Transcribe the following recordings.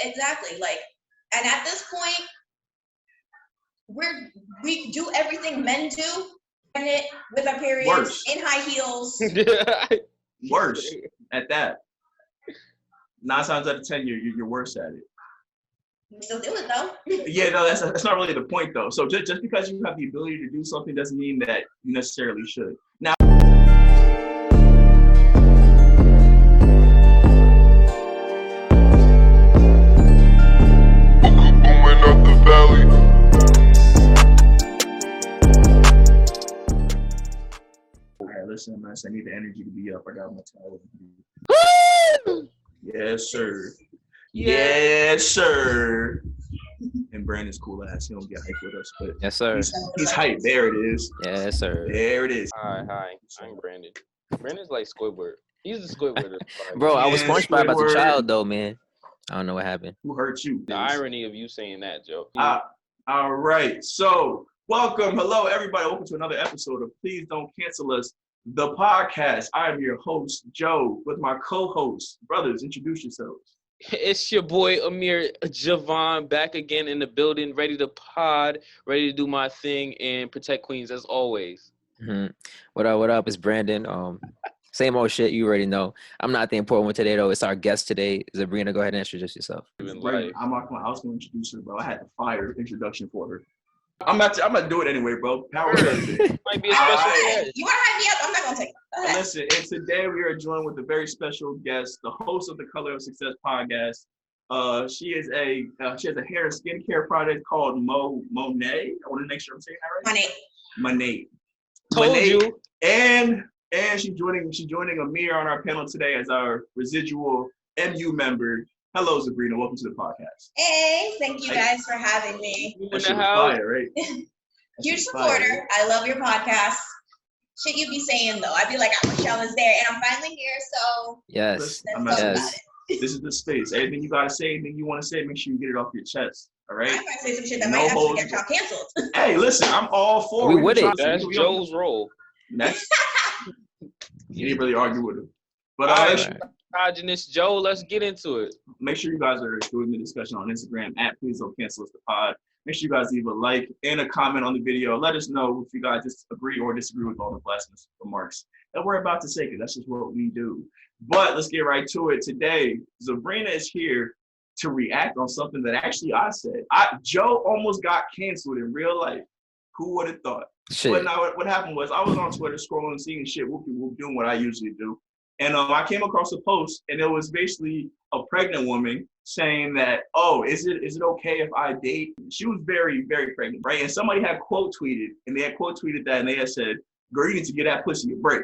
exactly. Like, and at this point, we do everything men do, and it with our periods in high heels. Worse at that. 9 times out of 10, you're worse at it. We still do it though. Yeah, no, that's not really the point though. So just because you have the ability to do something doesn't mean that you necessarily should. Now. Listen, man, I need the energy to be up. I got my towel. Yes, sir. Yes, sir. And Brandon's cool ass. He don't get hyped with us, but yes, sir. He's hyped. There it is. Yes, sir. There it is. Hi. I'm Brandon. Brandon's like Squidward. He's the Squidward. Bro, I was SpongeBob as a child, though, man. I don't know what happened. Who hurt you? The irony of you saying that, Joe. All right. So, welcome. Hello, everybody. Welcome to another episode of Please Don't Cancel Us, the podcast. I am your host, Joe, with my co-host. Brothers, introduce yourselves. It's your boy, Amir Javon, back again in the building, ready to pod, ready to do my thing and protect Queens as always. Mm-hmm. What up? It's Brandon. Same old shit, you already know. I'm not the important one today, though. It's our guest today. Zabrina, go ahead and introduce yourself. I was going to introduce her, bro. I had to fire introduction for her. I'm gonna do it anyway, bro. Power does it. Might be a special guest. You want to hype me up? I'm not gonna take it. Listen, and today we are joined with a very special guest, the host of the Color of Success podcast. She has a hair and skincare product called Monet. I want to make sure I'm saying that right. Monet. Told you. And she's joining Amir on our panel today as our residual MU member. Hello, Zabrina. Welcome to the podcast. Hey, thank you guys for having me. That shit was fire, right? Huge supporter. I love your podcast. Shit you be saying though. I'd be like, Michelle is there, and I'm finally here. So yes, This is the space. Everything you gotta say, anything you want to say, make sure you get it off your chest. All right. I might say some shit that might actually get y'all canceled. Hey, listen, I'm all for it. We with it. That's Joe's role. Next. You didn't really argue with him, but Misogynist Joe, let's get into it. Make sure you guys are doing the discussion on Instagram at Please Don't Cancel Us the Pod. Make sure you guys leave a like and a comment on the video. Let us know if you guys agree or disagree with all the blasphemous remarks that we're about to say, because that's just what we do. But let's get right to it. Today, Zabrina is here to react on something that actually I said. Joe almost got canceled in real life. Who would have thought? Shit. But now what happened was I was on Twitter scrolling, seeing shit, whoop, doing what I usually do. And I came across a post, and it was basically a pregnant woman saying that, oh, is it okay if I date? She was very, very pregnant, right? And somebody had quote tweeted, and they had quote tweeted that, and they had said, girl, you need to get that pussy a break.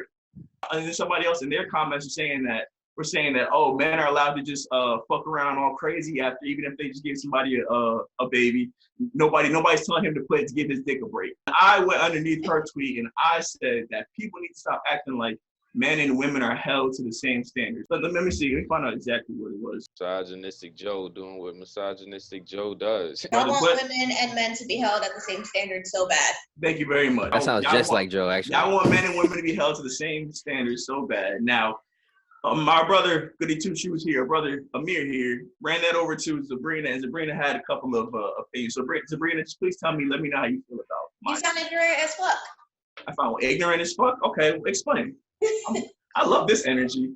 And then somebody else in their comments were saying that, oh, men are allowed to just fuck around all crazy after, even if they just give somebody a baby. Nobody's telling him to give his dick a break. I went underneath her tweet, and I said that people need to stop acting like men and women are held to the same standards. But let me see. Let me find out exactly what it was. Misogynistic Joe doing what misogynistic Joe does. I want women and men to be held at the same standard so bad. Thank you very much. That sounds just like Joe, actually. I want men and women to be held to the same standards so bad. Now, my brother, Goody Two Shoes here, brother Amir here, ran that over to Zabrina, and Zabrina had a couple of opinions. So, Zabrina, just please let me know how you feel about You sound ignorant as fuck. I found ignorant as fuck? Okay, well, explain. I love this energy.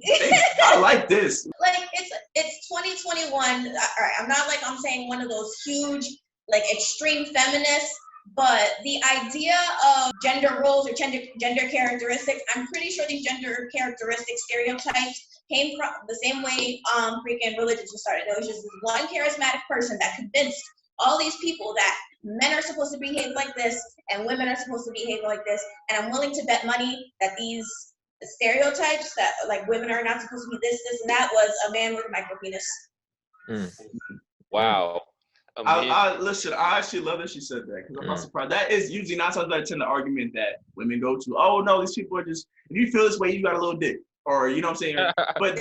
I like this. Like it's 2021. All right, I'm not like I'm saying one of those huge like extreme feminists, but the idea of gender roles or gender characteristics, I'm pretty sure these gender characteristic stereotypes came from the same way freaking religions were started. There was just this one charismatic person that convinced all these people that men are supposed to behave like this and women are supposed to behave like this, and I'm willing to bet money that these stereotypes that like women are not supposed to be this, and that was a man with a micro penis. Wow. Listen, I actually love that she said that, because I'm not surprised. That is usually 9 times out of 10 the argument that women go to. Oh no, these people are just, if you feel this way, you got a little dick, or you know what I'm saying. But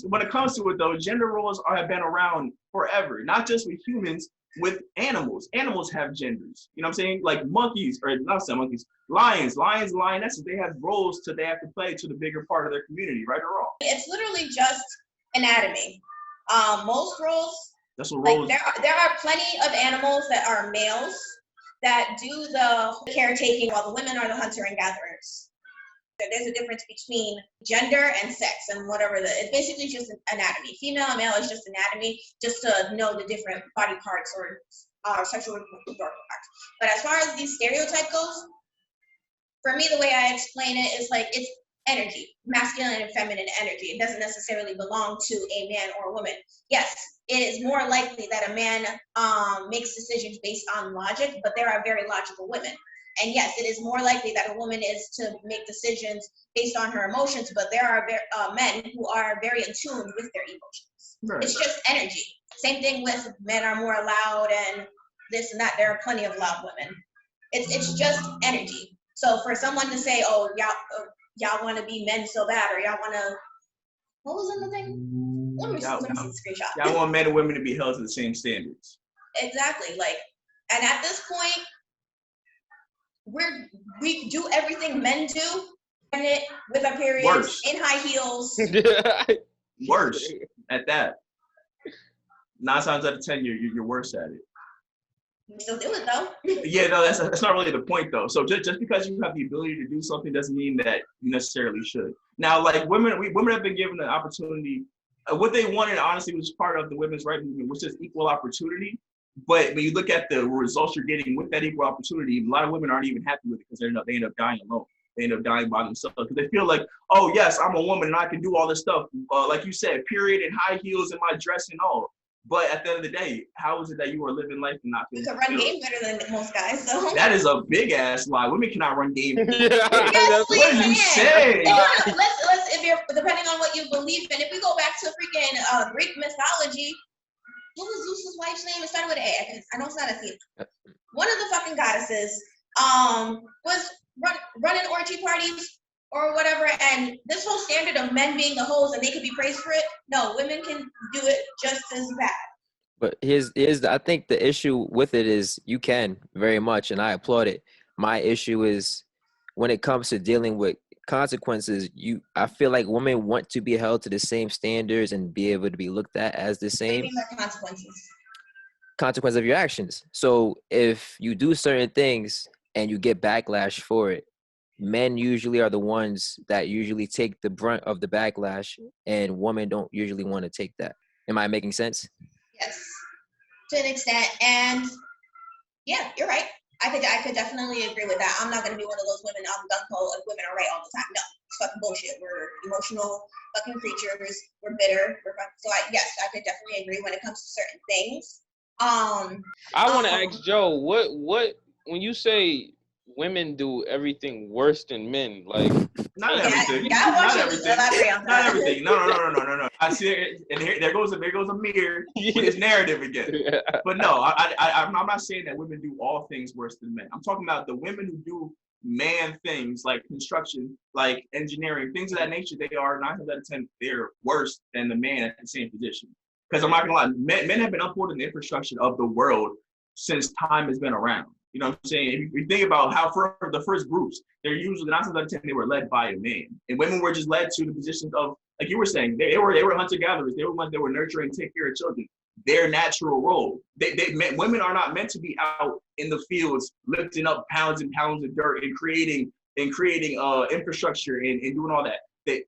when it comes to it though, gender roles have been around forever. Not just with humans, with animals. Animals have genders. You know what I'm saying? Like monkeys, or not some monkeys, lions, lionesses, they have roles they have to play to the bigger part of their community, right or wrong? It's literally just anatomy. Most roles That's what Like roles. there are plenty of animals that are males that do the caretaking while the women are the hunter and gatherers. There's a difference between gender and sex and whatever it's basically just anatomy. Female and male is just anatomy, just to know the different body parts or sexual reproductive parts. But as far as these stereotype goes, for me, the way I explain it is like it's energy, masculine and feminine energy. It doesn't necessarily belong to a man or a woman. Yes, it is more likely that a man makes decisions based on logic, but there are very logical women. And yes, it is more likely that a woman is to make decisions based on her emotions, but there are men who are very in tune with their emotions. Right. It's just energy. Same thing with men are more loud and this and that. There are plenty of loud women. It's just energy. So for someone to say, oh, y'all want to be men so bad, or y'all want to, what was in the thing? Let me see the screenshot. Y'all want men and women to be held to the same standards. Exactly. Like, and at this point, we do everything men do, and it with our periods, worse. In high heels. Worse at that. 9 times out of 10, you're worse at it. We still do it though. Yeah, no, that's not really the point though. So just because you have the ability to do something doesn't mean that you necessarily should. Now, like women have been given an opportunity. What they wanted, honestly, was part of the women's rights movement, which is equal opportunity. But when you look at the results you're getting with that equal opportunity, a lot of women aren't even happy with it because they end up dying alone. They end up dying by themselves because they feel like, oh yes, I'm a woman and I can do all this stuff. Like you said, period, and high heels and my dress and all. But at the end of the day, how is it that you are living life and not feeling You can run game better than most guys, so. That is a big ass lie. Women cannot run game. Yes, what are you saying? Let's if you're depending on what you believe in. If we go back to freaking Greek mythology, what was Zeus's wife's name? It started with an A. I know it's not a theme. One of the fucking goddesses was running orgy parties or whatever, and this whole standard of men being the hoes and they could be praised for it. No, women can do it just as bad. But I think the issue with it is you can very much, and I applaud it. My issue is when it comes to dealing with consequences, I feel like women want to be held to the same standards and be able to be looked at as the same. Consequence of your actions. So if you do certain things and you get backlash for it, men usually are the ones that usually take the brunt of the backlash, and women don't usually want to take that. Am I making sense? Yes, to an extent. And yeah, you're right. I could definitely agree with that. I'm not going to be one of those women on the gung-ho of women are right all the time. No, it's fucking bullshit. We're emotional fucking creatures. We're bitter. So yes, I could definitely agree when it comes to certain things. I want to ask Joe, what when you say women do everything worse than men, like not everything. Not everything. No. I see it, and there goes Amir with his narrative again. Yeah. But no, I'm not saying that women do all things worse than men. I'm talking about the women who do man things like construction, like engineering, things of that nature. They are 9 times out of 10 they're worse than the man at the same position. Because I'm not gonna lie, men have been upholding the infrastructure of the world since time has been around. You know what I'm saying? If you think about how the first groups, they're usually 9 times out of 10 they were led by a man, and women were just led to the positions of, like you were saying, they were hunter gatherers. They were ones that were nurturing, take care of children. Their natural role. Women are not meant to be out in the fields lifting up pounds and pounds of dirt and creating infrastructure and doing all that.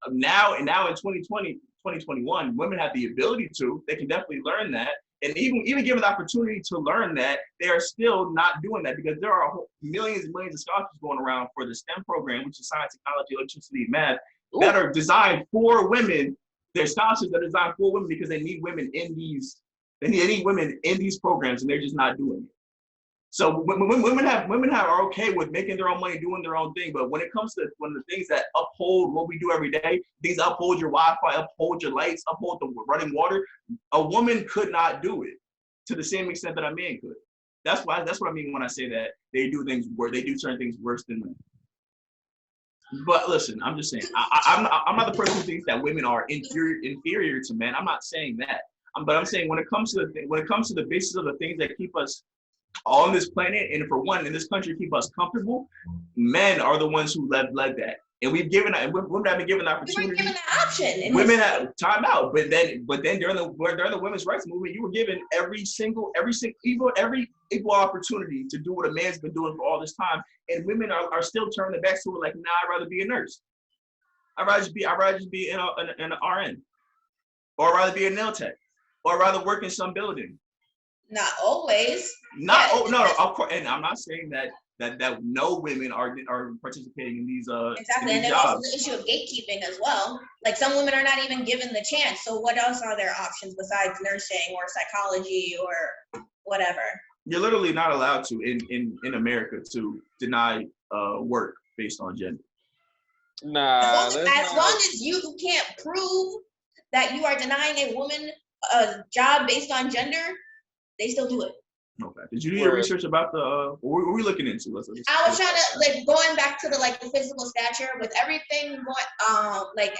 Now in 2020. 2021, women have the ability to, they can definitely learn that. And even given the opportunity to learn that, they are still not doing that because there are millions and millions of scholarships going around for the STEM program, which is science, technology, electricity, and math, that are designed for women. There's scholarships that are designed for women because they need women in these programs, and they're just not doing it. So women are okay with making their own money, doing their own thing. But when it comes to one of the things that uphold what we do every day, things that uphold your Wi-Fi, uphold your lights, uphold the running water, a woman could not do it to the same extent that a man could. That's what I mean when I say that they do certain things worse than men. But listen, I'm just saying, I'm not the person who thinks that women are inferior to men. I'm not saying that. But I'm saying when it comes to the basis of the things that keep us on this planet, and for one in this country keep us comfortable, men are the ones who led that. And women have been given the We weren't opportunity. given that option. in Women history. have time out, but then during the women's rights movement, you were given every equal opportunity to do what a man's been doing for all this time, and women are still turning their backs to it. Like, nah, I'd rather be a nurse. I'd rather just be an RN, or I'd rather be a nail tech, or I'd rather work in some building. Not always. Not Yeah, no, of course, and I'm not saying that no women are participating in these exactly, in and these there's also jobs. the issue of gatekeeping as well. Like some women are not even given the chance. So what else are their options besides nursing or psychology or whatever? You're literally not allowed to in America to deny work based on gender. Nah, As long as you can't prove that you are denying a woman a job based on gender, they still do it. Okay. Did you do your research about what were we looking into? I was trying to, like, going back to the physical stature with everything going, like,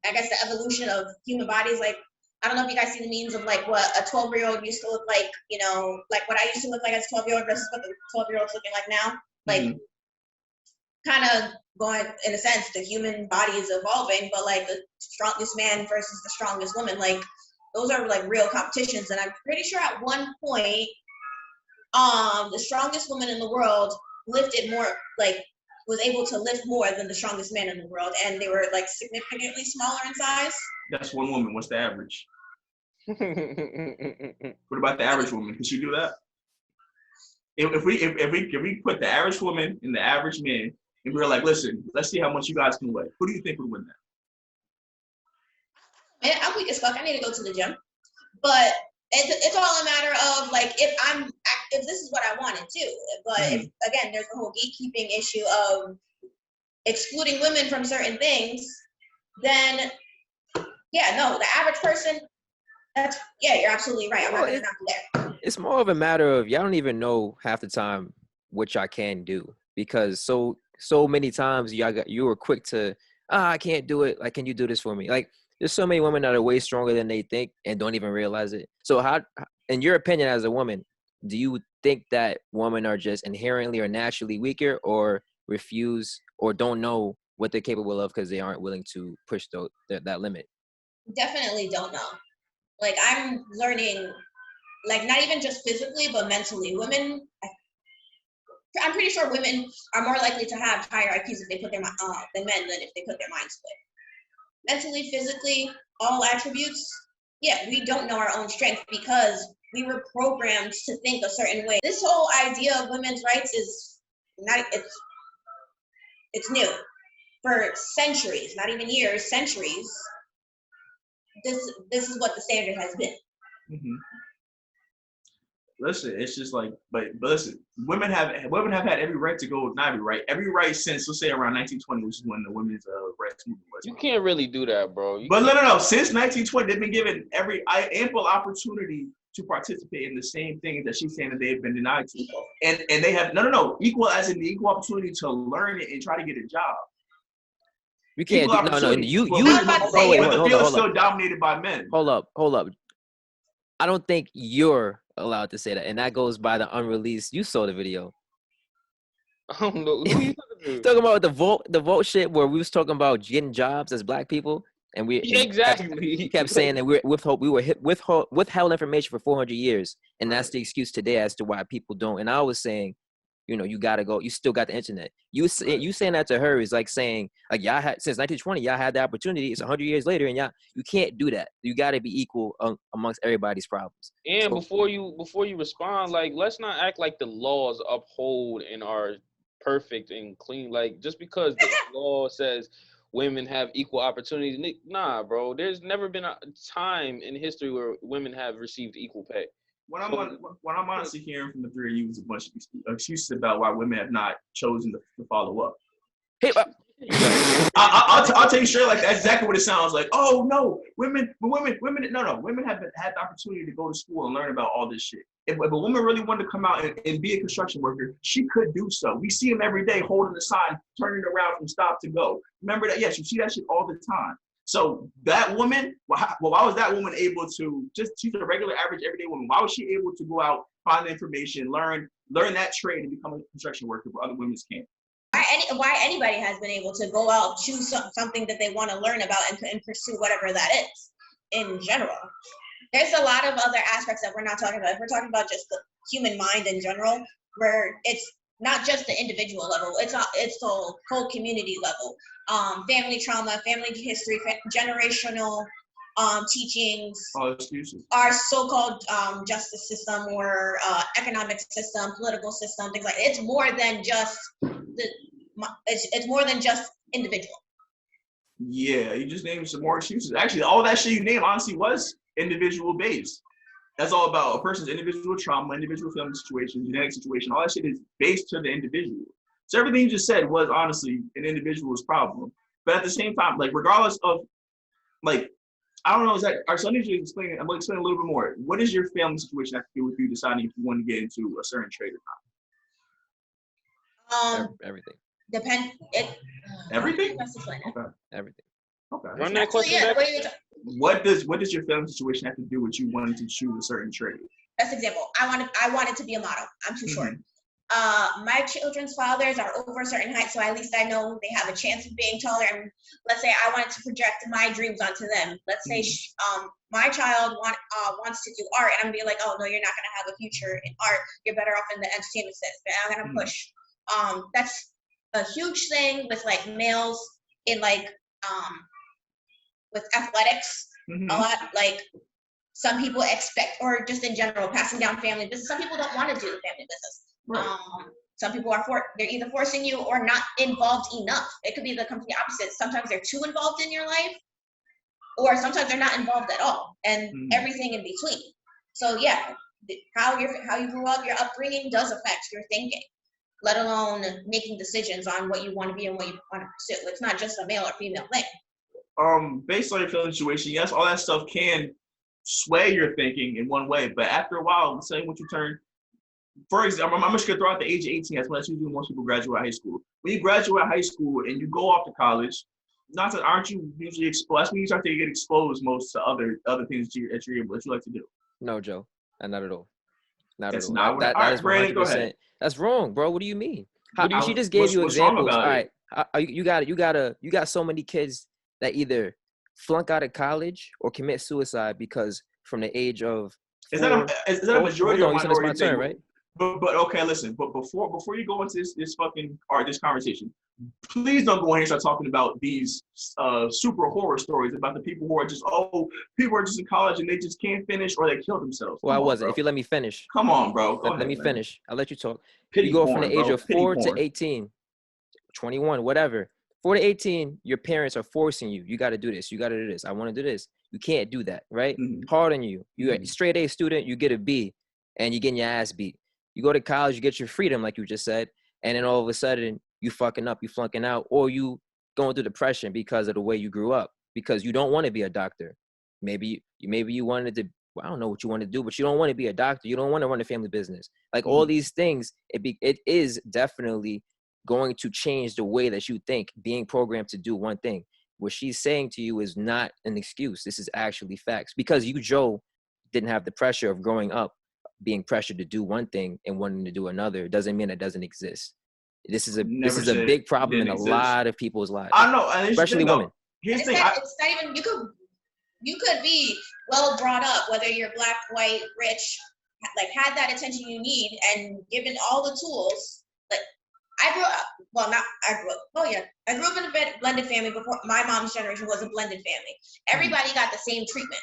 I guess the evolution of human bodies. Like, I don't know if you guys see the memes of like what a 12-year-old used to look like, you know, like what I used to look like as a 12-year-old versus what the 12-year-old's looking like now. Like, kind of going, in a sense, the human body is evolving, but like the strongest man versus the strongest woman, like those are like real competitions. And I'm pretty sure at one point, the strongest woman in the world lifted more, like was able to lift more than the strongest man in the world, and they were like significantly smaller in size. That's one woman. What's the average? What about the average woman? Can she do that? If we put the average woman and the average man, and we were like, listen, let's see how much you guys can weigh. Who do you think would win that? Man, I'm weak as fuck. I need to go to the gym, but it's all a matter of like if this is what I want to do. But if, again, there's the whole gatekeeping issue of excluding women from certain things, then yeah, no, the average person, you're absolutely right. I'm not gonna knock you there. It's more of a matter of y'all don't even know half the time what y'all can do, because so many times you were quick to I can't do it. Like, can you do this for me? Like, there's so many women that are way stronger than they think and don't even realize it. So how, in your opinion as a woman, do you think that women are just inherently or naturally weaker, or refuse or don't know what they're capable of because they aren't willing to push that limit? Definitely don't know. Like, I'm learning, like, not even just physically, but mentally. Women, I'm pretty sure women are more likely to have higher IQs if they put than men than if they put their minds to it. Mentally, physically, all attributes, we don't know our own strength because we were programmed to think a certain way. This whole idea of women's rights is not, it's new. For centuries, not even years, centuries, this is what the standard has been. Mm-hmm. Listen, it's just like, but listen, women have had every right to go, not every right since, let's say, around 1920, which is when the women's rights movement was. You can't really do that, bro. But no. Since 1920, they've been given every ample opportunity to participate in the same thing that she's saying that they've been denied to, and they have equal as in the equal opportunity to learn it and try to get a job. You can't do, no. You. But the field is still dominated by men. Hold up. I don't think you're allowed to say that, and that goes by the unreleased. You saw the video. I don't know. Who you talking about the vote shit where we was talking about getting jobs as black people, and we exactly kept saying that we were withheld information for 400 years, and that's the excuse today as to why people don't. And I was saying, you gotta go. You still got the internet. You saying that to her is like saying, like, y'all had since 1920, y'all had the opportunity. It's 100 years later, and you can't do that. You gotta be equal amongst everybody's problems. And before you respond, like, let's not act like the laws uphold and are perfect and clean. Like, just because the law says women have equal opportunities, nah, bro. There's never been a time in history where women have received equal pay. What I'm honestly hearing from the three of you is a bunch of excuses about why women have not chosen to follow up. Hey, I'll tell you straight, like, that's exactly what it sounds like. Oh no, women, no, women have had the opportunity to go to school and learn about all this shit. If a woman really wanted to come out and be a construction worker, she could do so. We see them every day holding the sign, turning it around from stop to go. Remember that? Yes, you see that shit all the time. So that woman, why was that woman able to she's a regular, average, everyday woman. Why was she able to go out, find the information, learn that trade and become a construction worker where other women can't? why anybody has been able to go out, choose something that they want to learn about and pursue whatever that is in general. There's a lot of other aspects that we're not talking about. If we're talking about just the human mind in general, where it's not just the individual level, it's the whole community level. Family trauma, family history, generational teachings, our so-called justice system or economic system, political system, things like that. It's more than just it's more than just individual. Yeah, you just named some more excuses. Actually, all that shit you named honestly was individual based. That's all about a person's individual trauma, individual family situation, genetic situation. All that shit is based to the individual. So everything you just said was honestly an individual's problem. But at the same time, like regardless of like, I don't know, is that so I need you to explain it. I'm gonna explain a little bit more. What is your family situation have to do with you deciding if you want to get into a certain trade or not? Everything. Depend it. Everything? Okay. Everything. Okay. Run that question back. What does your family situation have to do with you wanting to choose a certain trade? Best example, I wanted to be a model. I'm too short. My children's fathers are over a certain height, so at least I know they have a chance of being taller. And let's say I wanted to project my dreams onto them. Let's say my child wants to do art, and I'm gonna be like, oh no, you're not gonna have a future in art. You're better off in the entertainment sector. I'm gonna push. That's a huge thing with like males in like with athletics. A lot, like some people expect, or just in general, passing down family business. Some people don't want to do the family business. Right. Some people are they're either forcing you or not involved enough. It could be the complete opposite. Sometimes they're too involved in your life, or sometimes they're not involved at all, and everything in between. So yeah, how you grew up, your upbringing does affect your thinking, let alone making decisions on what you want to be and what you want to pursue. It's not just a male or female thing. Based on your family situation, yes, all that stuff can sway your thinking in one way, but after a while, say once you turn, for example, I'm just gonna throw out the age of 18. That's when most people graduate high school. When you graduate high school and you go off to college, aren't you usually exposed? That's when you start to get exposed most to other things that you like to do. No, Joe, not at all. Not that's at all. Not that, that is Brandon, 100%. Go ahead. That's wrong, bro. What do you mean? She just gave you examples. All right, you got so many kids that either flunk out of college or commit suicide because from the age of is that a majority or minority my turn, right? But okay, listen. But before you go into this conversation, please don't go in here and start talking about these super horror stories about the people who are just in college and they just can't finish or they kill themselves. Well, I wasn't. Bro. If you let me finish. Come on, bro. Let me finish. I'll let you talk. Pity you go porn, from the age bro. of 4 to 18, 21, whatever. 4 to 18, your parents are forcing you. You got to do this. You got to do this. I want to do this. You can't do that, right? Hard on you. You're a straight A student. You get a B, and you're getting your ass beat. You go to college, you get your freedom, like you just said, and then all of a sudden, you fucking up, you flunking out, or you going through depression because of the way you grew up, because you don't want to be a doctor. Maybe you wanted to. Well, I don't know what you want to do, but you don't want to be a doctor. You don't want to run a family business. Like all these things, it is definitely going to change the way that you think, being programmed to do one thing. What she's saying to you is not an excuse. This is actually facts. Because you, Joe, didn't have the pressure of growing up, being pressured to do one thing and wanting to do another. It doesn't mean it doesn't exist. This is a big problem in a lot of people's lives. I know, especially women. Here's the thing. It's not even, you could be well brought up, whether you're black, white, rich, like had that attention you need and given all the tools. Like I grew up in a blended family before my mom's generation was a blended family. Everybody got the same treatment.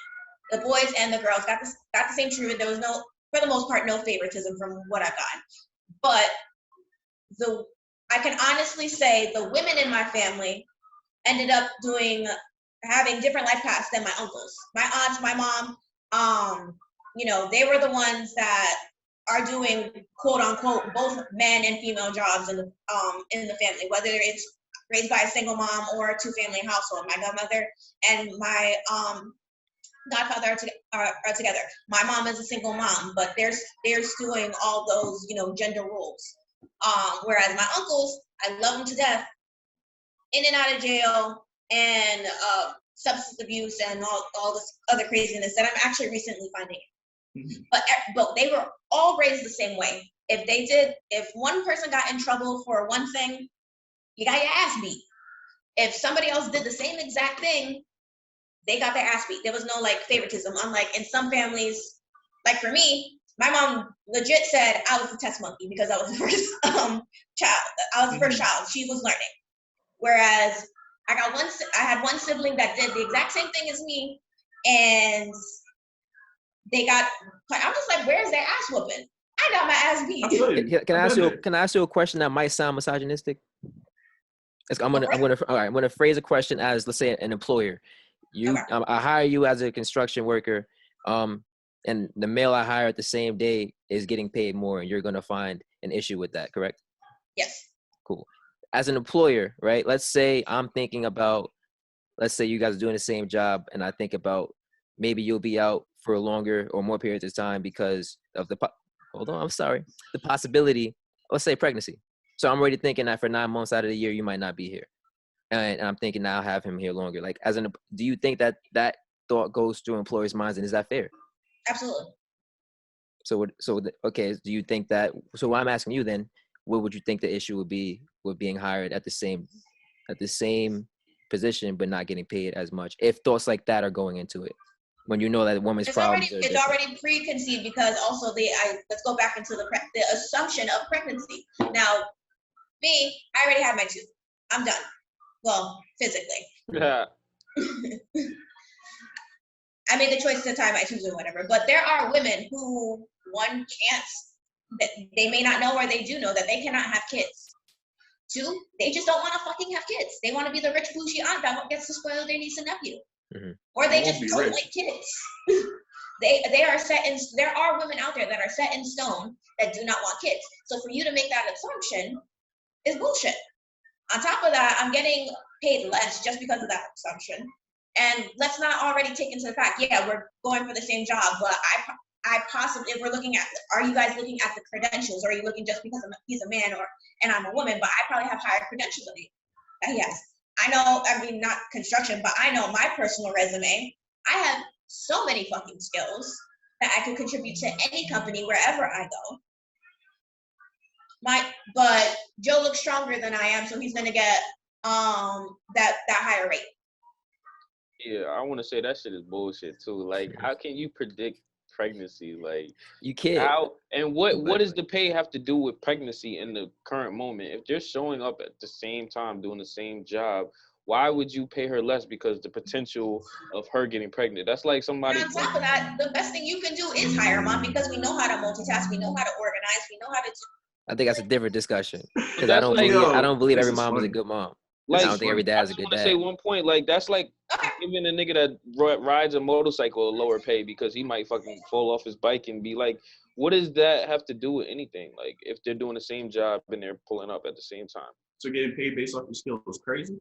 The boys and the girls got the same treatment. There was for the most part, no favoritism from what I've gotten. But I can honestly say the women in my family ended up having different life paths than my uncles. My aunts, my mom, they were the ones that are doing quote unquote both men and female jobs in the family, whether it's raised by a single mom or a 2-family household. My godmother and my godfather are together. My mom is a single mom, but they're doing all those gender roles. Whereas my uncles, I love them to death, in and out of jail and substance abuse and all this other craziness that I'm actually recently finding. But they were all raised the same way. If one person got in trouble for one thing, you got your ass beat. If somebody else did the same exact thing, they got their ass beat. There was no like favoritism. Unlike in some families, like for me, my mom legit said I was the test monkey because I was the first child. I was the first child. She was learning. Whereas I had one sibling that did the exact same thing as me, and I'm just like, where's their ass whooping? I got my ass beat. Can I ask you a question that might sound misogynistic? I'm gonna phrase a question as, let's say, an employer. I hire you as a construction worker, and the male I hire at the same day is getting paid more, and you're gonna find an issue with that, correct? Yes. Cool. As an employer, right? Let's say you guys are doing the same job, and I think about maybe you'll be out for longer or more periods of time because of the possibility, let's say, pregnancy. So I'm already thinking that for 9 months out of the year, you might not be here. And I'm thinking now I'll have him here longer. Like, do you think that thought goes through employers' minds, and is that fair? Absolutely. Okay, do you think that, so I'm asking you then, what would you think the issue would be with being hired at the same position but not getting paid as much, if thoughts like that are going into it, when you know that a woman's problems are different? It's already preconceived, because also let's go back into the assumption of pregnancy. Now, me, I already have my tooth. I'm done. Well, physically. Yeah. I made the choice to tie my tooth or whatever, but there are women who, one, can't, that they may not know, or they do know that they cannot have kids. Two, they just don't want to fucking have kids. They want to be the rich bougie aunt that gets to spoil their niece and nephew. Mm-hmm. Or they just don't like kids. They are there are women out there that are set in stone that do not want kids. So for you to make that assumption is bullshit. On top of that, I'm getting paid less just because of that assumption. And let's not already take into the fact, yeah, we're going for the same job, but I possibly, if we're looking at, are you guys looking at the credentials, or are you looking just because he's a man and I'm a woman, but I probably have higher credentials than he has. I know, I mean, not construction, but I know my personal resume. I have so many fucking skills that I can contribute to any company wherever I go. But Joe looks stronger than I am, so he's gonna get that higher rate. Yeah, I want to say that shit is bullshit too. Like, how can you predict pregnancy? Like, you can't. What does the pay have to do with pregnancy in the current moment? If they're showing up at the same time doing the same job, why would you pay her less because the potential of her getting pregnant? That's like somebody. And on top of that, the best thing you can do is hire a mom, because we know how to multitask, we know how to organize, we know how to. I think that's a different discussion, because I don't believe every mom is a good mom. Like, I don't think every dad is a good dad. I say one point, like, that's like giving a nigga that rides a motorcycle a lower pay because he might fucking fall off his bike and be like, what does that have to do with anything? Like, if they're doing the same job and they're pulling up at the same time. So getting paid based off your skill is crazy?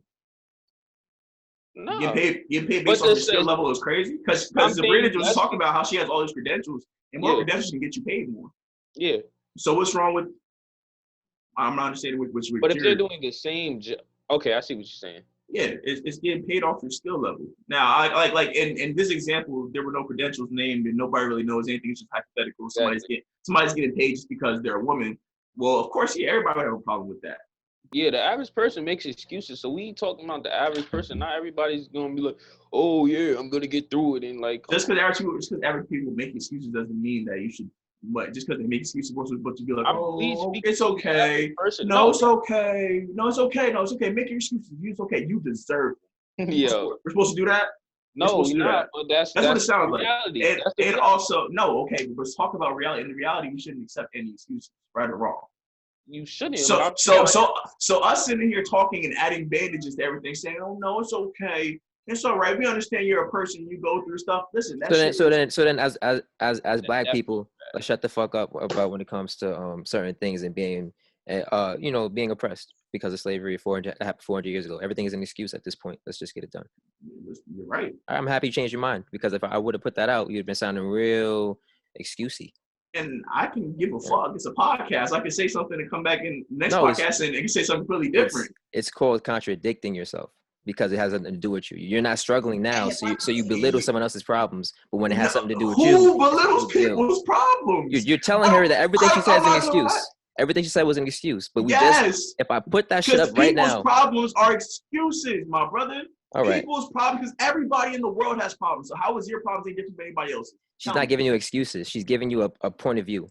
No. Getting paid based off your skill level is crazy? Because Zabrina was talking about how she has all these credentials, and more credentials can get you paid more. Yeah. So what's wrong with, I'm not understanding which. But if they're doing the same job, okay, I see what you're saying. Yeah, it's getting paid off your skill level. Now, I like in this example, there were no credentials named, and nobody really knows anything. It's just hypothetical. Somebody's getting paid just because they're a woman. Well, of course, yeah, everybody would have a problem with that. Yeah, the average person makes excuses. So we ain't talking about the average person. Not everybody's gonna be like, oh yeah, I'm gonna get through it, and like. Just because average people make excuses doesn't mean that you should. But just because they make excuses, but to be like, it's okay. No, it's okay. No, it's okay. No, it's okay. Make your excuses. It's okay. You deserve it. Yeah. We're supposed to do that? No, we're not. But that's what it sounds like. And also, no, okay, but let's talk about reality. In reality, we shouldn't accept any excuses, right or wrong. You shouldn't. So us sitting here talking and adding bandages to everything, saying, oh, no, it's okay. It's all right. We understand you're a person. You go through stuff. Listen. So then, as Black people, let's shut the fuck up about when it comes to certain things and being, being oppressed because of slavery 400 years ago. Everything is an excuse at this point. Let's just get it done. You're right. I'm happy you changed your mind, because if I would have put that out, you'd have been sounding real excusey. And I can give a fuck. It's a podcast. I can say something and come back in the next podcast and can say something completely different. It's called contradicting yourself, because it has nothing to do with you. You're not struggling now, so you belittle someone else's problems. But when it has something to do with you, who belittles people's problems? You're telling her that everything she says is an excuse. Everything she said was an excuse. But if I put that shit because up right people's now, problems are excuses, my brother. all right, People's problems, because everybody in the world has problems. So how is your problems any different from anybody else's? she's Tell not me. giving you excuses. She's giving you a point of view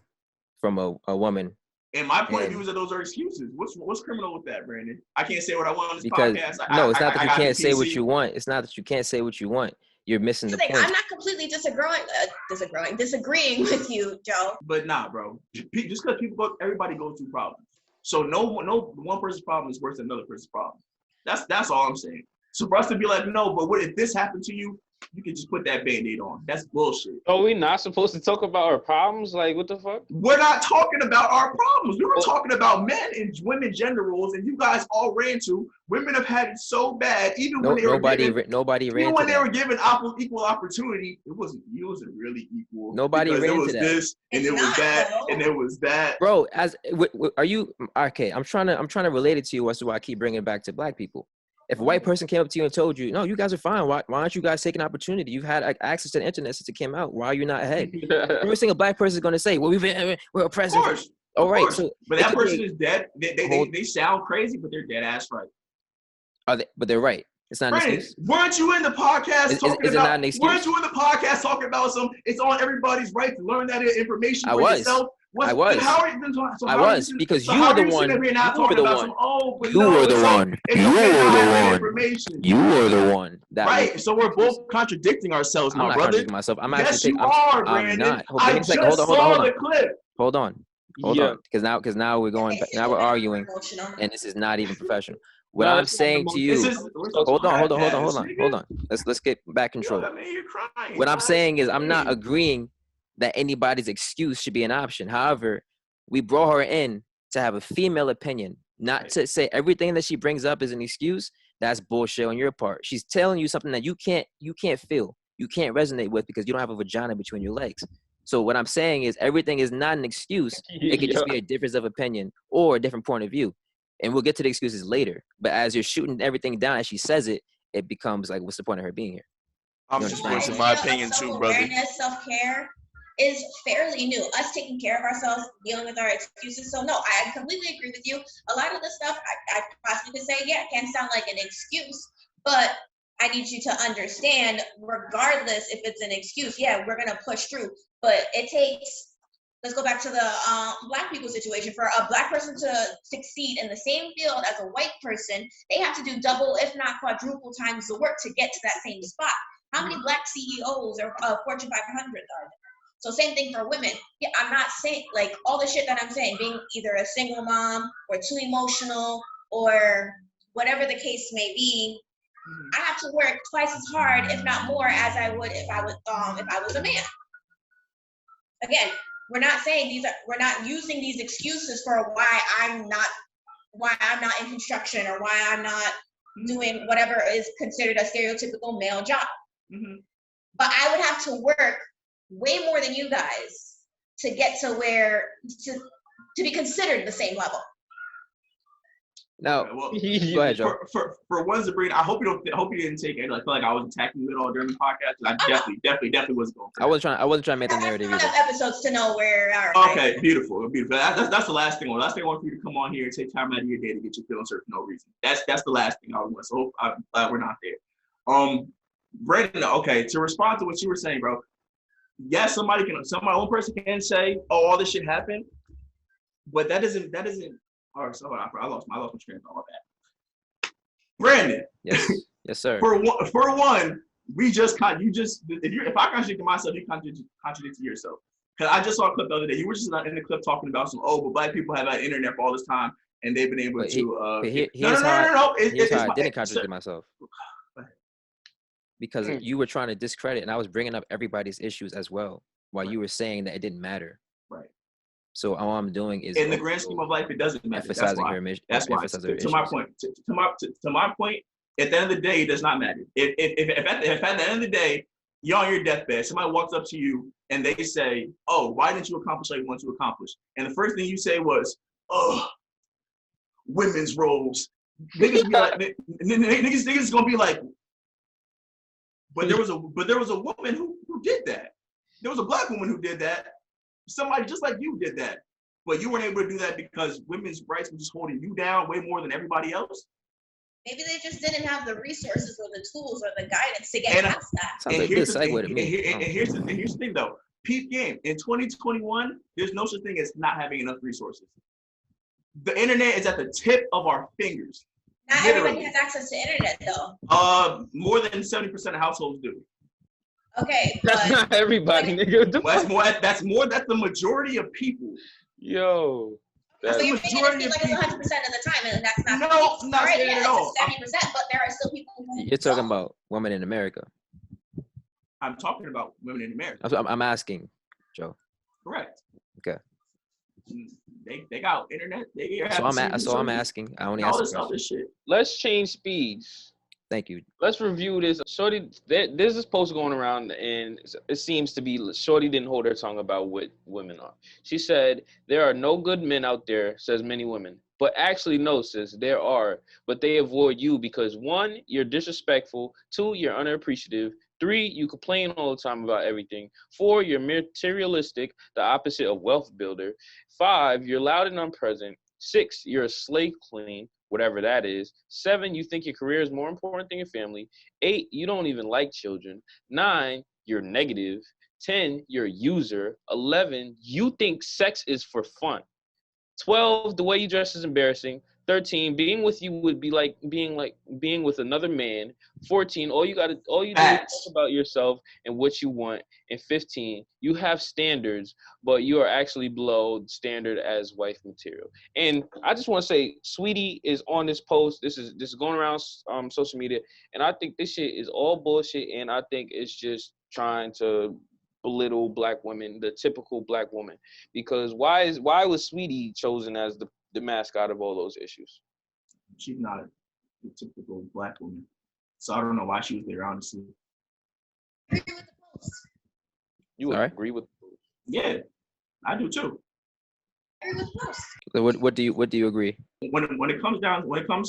from a woman. And my point of And- view is that those are excuses. What's criminal with that, Brandon? I can't say what I want on this Because podcast. no, it's not that you gotta be can't say what PC. you want. It's not that you can't say what you want. You're missing the Like, point. I'm not completely disagreeing with you, Joe. But nah, bro. Just because everybody goes through problems. So no one person's problem is worse than another person's problem. That's all I'm saying. So for us to be like, no, but what if this happened to you? You can just put that Band-Aid on. That's bullshit. Are we not supposed to talk about our problems? Like, what the fuck? We're not talking about our problems. We were talking about men and women gender roles, and you guys all ran to. Women have had it so bad, even when they were given equal opportunity. It wasn't really equal. Nobody ran it was to that. this, and It's it was not, that, though. and it was that. Bro, are you okay? I'm trying to relate it to you as to why I keep bringing it back to black people. If a white person came up to you and told you, no, you guys are fine. Why aren't you guys taking opportunity? You've had access to the internet since it came out. Why are you not ahead? Every single black person is going to say, well, we're oppressed. Of course. All right. Course. So but that person is dead. They sound crazy, but they're dead ass right. But they're right. It's not an Brandon, excuse. weren't you in the podcast talking is it about? not an excuse? Weren't you in the podcast talking about some? It's on everybody's right to learn that information for yourself. I was. How are you, Because you were the one. You were the one. Right. So we're both contradicting ourselves, my brother. Contradicting myself. I'm yes, actually. you are, Brandon. I'm not. I just saw the clip. Hold on. Because now we're going. Now we're arguing, and this is not even professional. What I'm saying to you. Hold on. Let's get back control. You're crying. What I'm saying is I'm not agreeing that anybody's excuse should be an option. However, we brought her in to have a female opinion, not to say everything that she brings up is an excuse. That's bullshit on your part. She's telling you something that you can't feel, you can't resonate with because you don't have a vagina between your legs. So what I'm saying is everything is not an excuse. It could just be a difference of opinion or a different point of view. And we'll get to the excuses later. But as you're shooting everything down as she says it, it becomes like, what's the point of her being here? I'm just voicing my opinion too, brother. Awareness, self-care is fairly new. Us taking care of ourselves, dealing with our excuses. So no, I completely agree with you. A lot of the stuff I possibly could say, yeah, it can sound like an excuse, but I need you to understand, regardless if it's an excuse, yeah, we're gonna push through. But it takes, let's go back to the black people situation. For a black person to succeed in the same field as a white person, they have to do double, if not quadruple times the work to get to that same spot. How many black CEOs or Fortune 500 are there? So same thing for women. Yeah, I'm not saying, like, all the shit that I'm saying, being either a single mom or too emotional or whatever the case may be, I have to work twice as hard, if not more, as I would if I was a man. Again, we're not saying we're not using these excuses for why I'm not in construction or why I'm not doing whatever is considered a stereotypical male job. Mm-hmm. But I would have to work way more than you guys to get to to be considered the same level. Now, go ahead, Joe. For one, Zabrina, I hope you didn't take it. I feel like I was attacking you at all during the podcast. I definitely wasn't going. I wasn't trying to make the narrative either. Episodes to know where. Okay, beautiful. That's the last thing. The last thing I want for you to come on here and take time out of your day to get your feelings hurt for no reason. That's the last thing I want. So I'm glad we're not there. Brandon, okay, to respond to what you were saying, bro. Yes, one person can say, "Oh, all this shit happened," but that isn't. All right, so I lost my train of thought. Brandon. Yes, sir. For one, if I contradict myself, you contradict yourself. Because I just saw a clip the other day. You were just in the clip talking about but black people have had internet for all this time, and they've been able to. Here's how I didn't contradict myself. Because you were trying to discredit, and I was bringing up everybody's issues as well, while you were saying that it didn't matter. Right. So all I'm doing is in the grand scheme of life, it doesn't matter. Emphasizing her mission. That's why. To my point. To my point. At the end of the day, it does not matter. If at the end of the day, you're on your deathbed, somebody walks up to you and they say, "Oh, why didn't you accomplish what you want to accomplish?" And the first thing you say was, "Oh, women's roles." Niggas be like, niggas gonna be like, but there was a woman who did that. There was a black woman who did that. Somebody just like you did that. but you weren't able to do that because women's rights were just holding you down way more than everybody else. Maybe they just didn't have the resources or the tools or the guidance to get And past that. Sounds like a good segue to me. Here's the thing though. Peep game. In 2021, there's no such thing as not having enough resources. The internet is at the tip of our fingers. Not Literally. everybody has access to internet though. More than 70% of households do. Okay, That's but not everybody, nigga. That's the majority of people. Yo. so That's, you're making it seem like it's 100% of the time, and that's not the No, case. not Alright, saying yeah, at all. it's 70%, but there are still people who You're talking don't. about women in America. I'm talking about women in America. I'm asking, Joe. Correct. Okay. They got internet. They have I'm asking. I only all asked this a other question. shit. let's change speeds. Thank you. Let's review this. Shorty, there's this post going around, and it seems to be Shorty didn't hold her tongue about what women are. She said, there are no good men out there, says many women. But actually, no, sis, there are. But they avoid you because 1, you're disrespectful. 2, you're unappreciative. 3, you complain all the time about everything. 4, you're materialistic, the opposite of wealth builder. 5, you're loud and unpresent. 6, you're a slave queen, whatever that is. 7, you think your career is more important than your family. 8, you don't even like children. 9, you're negative. 10, you're a user. 11, you think sex is for fun. 12, the way you dress is embarrassing. 13, being with you would be like being with another man. 14, all you do is talk about yourself and what you want. And 15, you have standards, but you are actually below standard as wife material. And I just want to say, Sweetie is on this post. This is going around social media, and I think this shit is all bullshit. And I think it's just trying to belittle black women, the typical black woman. Because why was Sweetie chosen as the mascot of all those issues? She's not a typical black woman, so I don't know why she was there. Honestly, Agree with the post. You would All right. agree with? yeah, I do too. Agree with the post. So what do you agree? When it comes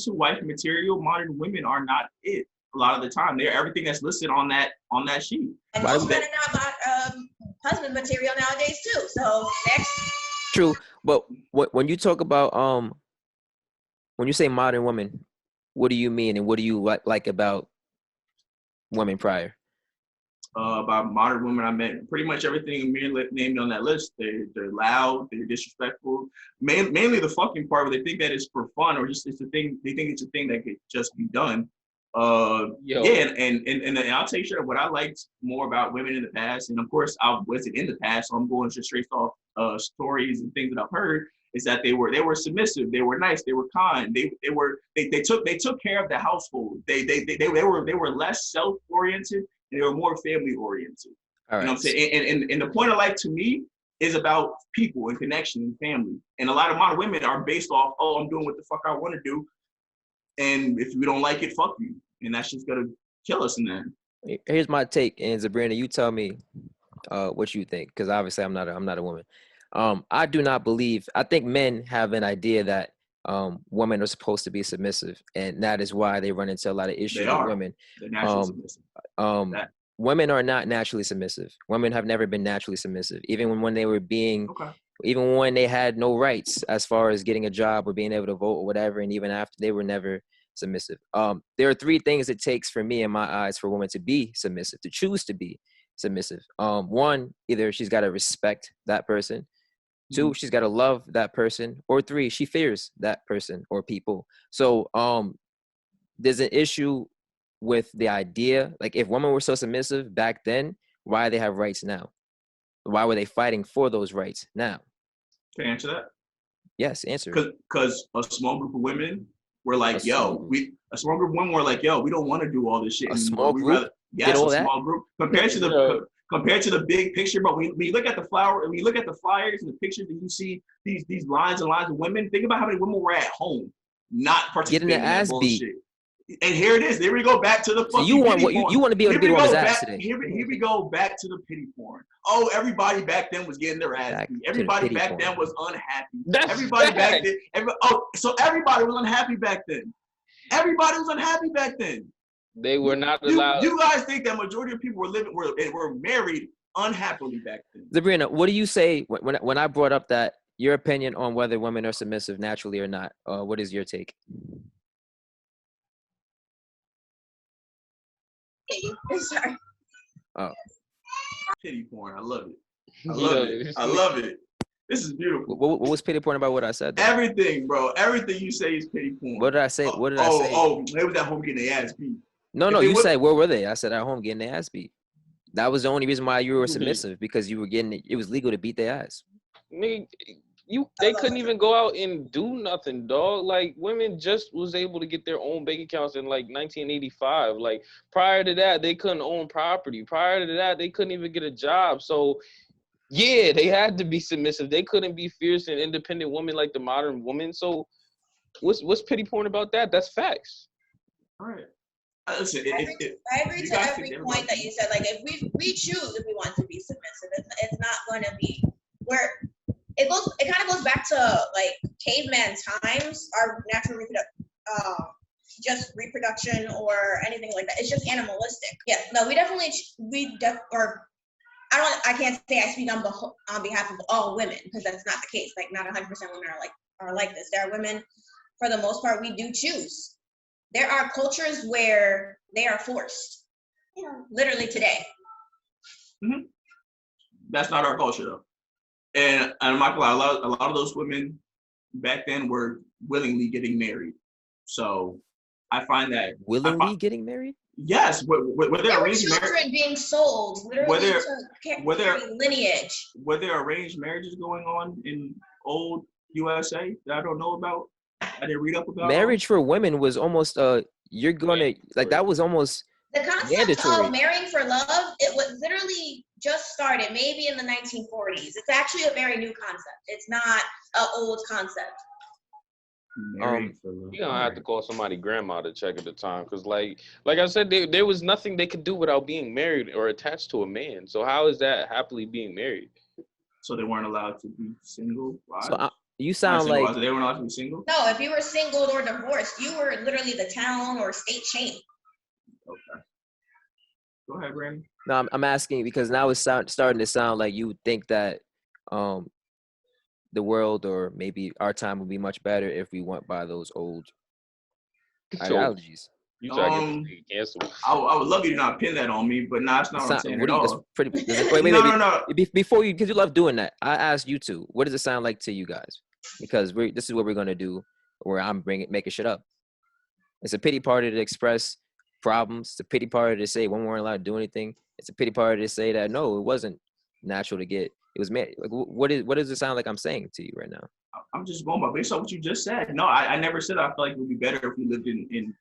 to wife material, modern women are not it. A lot of the time, they're everything that's listed on that sheet. And Why most would men are not husband material nowadays too. So next. True, but when you talk about when you say modern women, what do you mean, and what do you like about women prior? By modern women, I meant pretty much everything named on that list. They're loud, they're disrespectful. Mainly the fucking part where they think that it's for fun, or just it's a thing. They think it's a thing that could just be done. Yeah, and I'll tell you straight up what I liked more about women in the past, and of course I wasn't in the past, so I'm going just straight off stories and things that I've heard, is that they were submissive, they were nice, they were kind, they took care of the household. They were less self-oriented, and they were more family-oriented. All right. You know what I'm saying? And the point of life to me is about people and connection and family. And a lot of modern women are based off, oh, I'm doing what the fuck I want to do, and if we don't like it, fuck you. And that's just gonna kill us in the end. Here's my take, and Zabrina, you tell me what you think, because obviously I'm not a woman. I do not believe. I think men have an idea that women are supposed to be submissive, and that is why they run into a lot of issues with women. They're naturally submissive. Women are not naturally submissive. Women have never been naturally submissive, even when they were being. Okay. Even when they had no rights as far as getting a job or being able to vote or whatever, and even after, they were never submissive. There are 3 things it takes for me in my eyes for women to be submissive, to choose to be submissive. 1, either she's got to respect that person. 2, she's got to love that person. Or 3, she fears that person or people. So there's an issue with the idea, like if women were so submissive back then, why do they have rights now? Why were they fighting for those rights now? Can I answer that? Yes, answer. Because a small group of women were like, we don't want to do all this shit. A small group? Yes, a small group. Compared to the big picture, but when you look at the flyers and the pictures, and you see these lines and lines of women, think about how many women were at home not participating in that bullshit. And here it is. There we go back to the fucking. So you want to be able to get on his ass today. Here we go back to the pity porn. Oh, everybody back then was getting their ass beat. Everybody back then was unhappy. Everybody back then. So everybody was unhappy back then. Everybody was unhappy back then. They were not allowed. You guys think that majority of people were married unhappily back then? Zabrina, what do you say when I brought up that your opinion on whether women are submissive naturally or not. What is your take? Sorry. Oh, Pity porn. I love it. I You love know, it. I love it. This is beautiful. what was pity porn about what I said? Though? Everything, bro. Everything you say is pity porn. What did I say? What did I say? Oh, they was at home getting their ass beat. No, If they you would- said where were they? I said at home getting their ass beat. That was the only reason why you were Who did? submissive, because you were getting it was legal to beat their ass. nigga, they couldn't even go out and do nothing, dog. Like women just was able to get their own bank accounts in like 1985. Like prior to that, they couldn't own property. Prior to that, they couldn't even get a job. So yeah, they had to be submissive. They couldn't be fierce and independent women like the modern woman. So what's pity porn about that? That's facts. All right. Listen, I agree you to guys every think point that you said. Like, if we choose if we want to be submissive, it's not going to be where it goes. It kind of goes back to like caveman times. Our natural just reproduction or anything like that. It's just animalistic. Yeah. No, I can't say I speak on behalf of all women, because that's not the case. Like, not 100% women are like this. There are women, for the most part, we do choose. There are cultures where they are forced, literally today. Mm-hmm. That's not our culture, though. And I'm not gonna lie, a lot of those women back then were willingly getting married. So I find that Willingly getting married? Yes, were there There were arranged children being sold, literally to carry lineage. Were there arranged marriages going on in old USA that I don't know about? I didn't read up about. Marriage for women was almost you're gonna like that was almost the concept mandatory. of marrying for love, it was literally just started maybe in the 1940s. It's actually a very new concept. It's not an old concept. Married for love. You're gonna have to call somebody grandma to check at the time, because like I said, there was nothing they could do without being married or attached to a man. So how is that happily being married? So they weren't allowed to be single. So you sound like they weren't allowed to be single. No, if you were single or divorced, you were literally the town or state chain. Okay. Go ahead, Brandon. no, I'm asking because now it's starting to sound like you think that the world or maybe our time would be much better if we went by those old ideologies. You try to get this canceled. I would love you to not pin that on me, but that's not what I'm saying at all. Wait, before you, because you love doing that, I asked you two, what does it sound like to you guys? Because this is what we're gonna do, where I'm making shit up. It's a pity party to express problems. It's a pity party to say women weren't allowed to do anything. It's a pity party to say that no, it wasn't natural to get. It was made. Like, what does it sound like I'm saying to you right now? I'm just going by based on what you just said. No, I never said I feel like it would be better if we lived in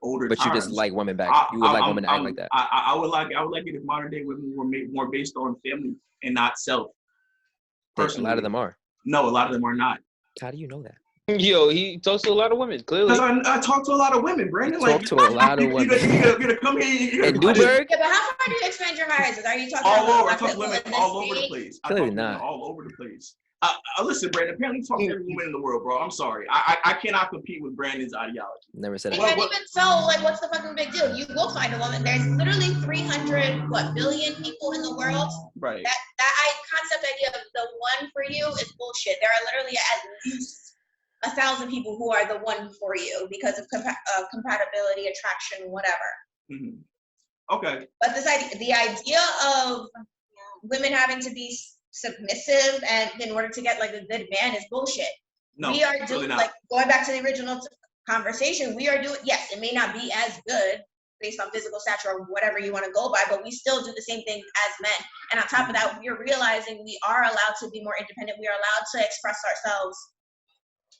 older times. But you just like women back. You would like women to act like that. I would like it if modern day women were made more based on family and not self. Personally, a lot of them are. No, a lot of them are not. How do you know that? Yo, he talks to a lot of women, clearly. Because I talk to a lot of women, Brandon. Talk to a lot of women. You're gonna come here. In Newburgh? Yeah, but how far do you expand your horizons? Are you talking all about over? I talk to women all over the place. Clearly not. All over the place. Listen, Brandon. Apparently, you talk to every woman in the world, bro. I'm sorry. I cannot compete with Brandon's ideology. Never said And that. even so, like, what's the fucking big deal? You will find a woman. There's literally 300 billion people in the world. Right. That concept idea of the one for you is bullshit. There are literally at least 1,000 people who are the one for you because of compatibility, attraction, whatever. Mm-hmm. Okay. But the idea of women having to be submissive and in order to get like a good man is bullshit. No, we are really doing not. like going back to the original conversation. We are doing, yes, it may not be as good based on physical stature or whatever you want to go by, but we still do the same thing as men. And on top of that, we're realizing we are allowed to be more independent. We are allowed to express ourselves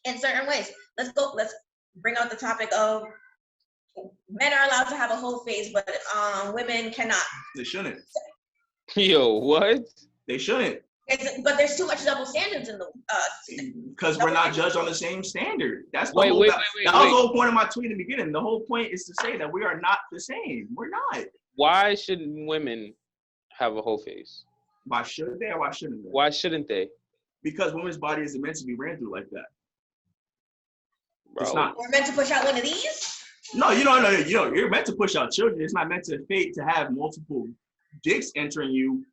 in certain ways. Let's bring out the topic of men are allowed to have a whole phase, but women cannot. They shouldn't. Yo, what? They shouldn't. But there's too much double standards in the because we're not judged on the same standard. That's the Wait, whole. wait, That wait, was wait. the whole point of my tweet in the beginning. The whole point is to say that we are not the same. We're not. Why shouldn't women have a whole face? Why should they or why shouldn't they? Why shouldn't they? Because women's body isn't meant to be ran through like that. Bro. It's not. We're meant to push out one of these. No, you don't know. You're meant to push out children. It's not meant to fate to have multiple dicks entering you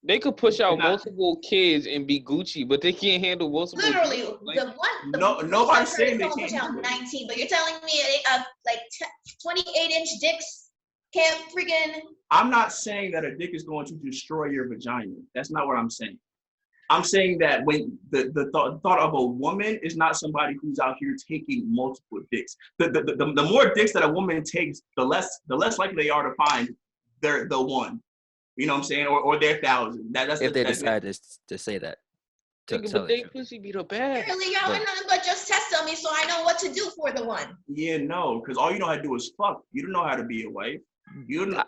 They could push out Not- multiple kids and be Gucci, but they can't handle multiple. Literally, Like, the No, nobody's most I've heard saying is they someone push can't out handle it. 19, but you're telling me like 28-inch dicks can't freaking. I'm not saying that a dick is going to destroy your vagina. That's not what I'm saying. I'm saying that when the thought of a woman is not somebody who's out here taking multiple dicks. The more dicks that a woman takes, the less likely they are to find the one. You know what I'm saying? Or their thousand. That's If they that's it. decide to say that. To nigga, tell but the they truth. pussy be the best. Really, y'all But- ain't nothing but just test on me so I know what to do for the one. Yeah, no, because all you know how to do is fuck. You don't know how to be a wife. You don't.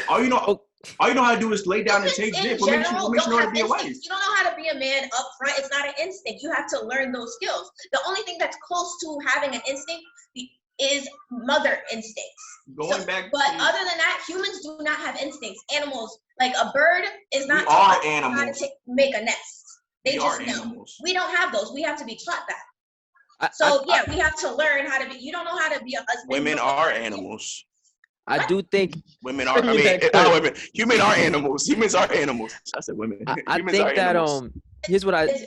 All you know how to do is lay down and take dick. What makes you know how to be a wife? You don't know how to be a man up front. It's not an instinct. You have to learn those skills. The only thing that's close to having an instinct is mother instincts. Going back But to, other than that, humans do not have instincts. Animals, like a bird, is not we are taught how animals. to make a nest. They We just are know. animals. We don't have those. We have to be taught that. We have to learn how to be. You don't know how to be a husband. Women are animals. I do think Women are. I mean, women. Human are animals. Humans are animals. I said women. I Humans think are that animals. here's what It's-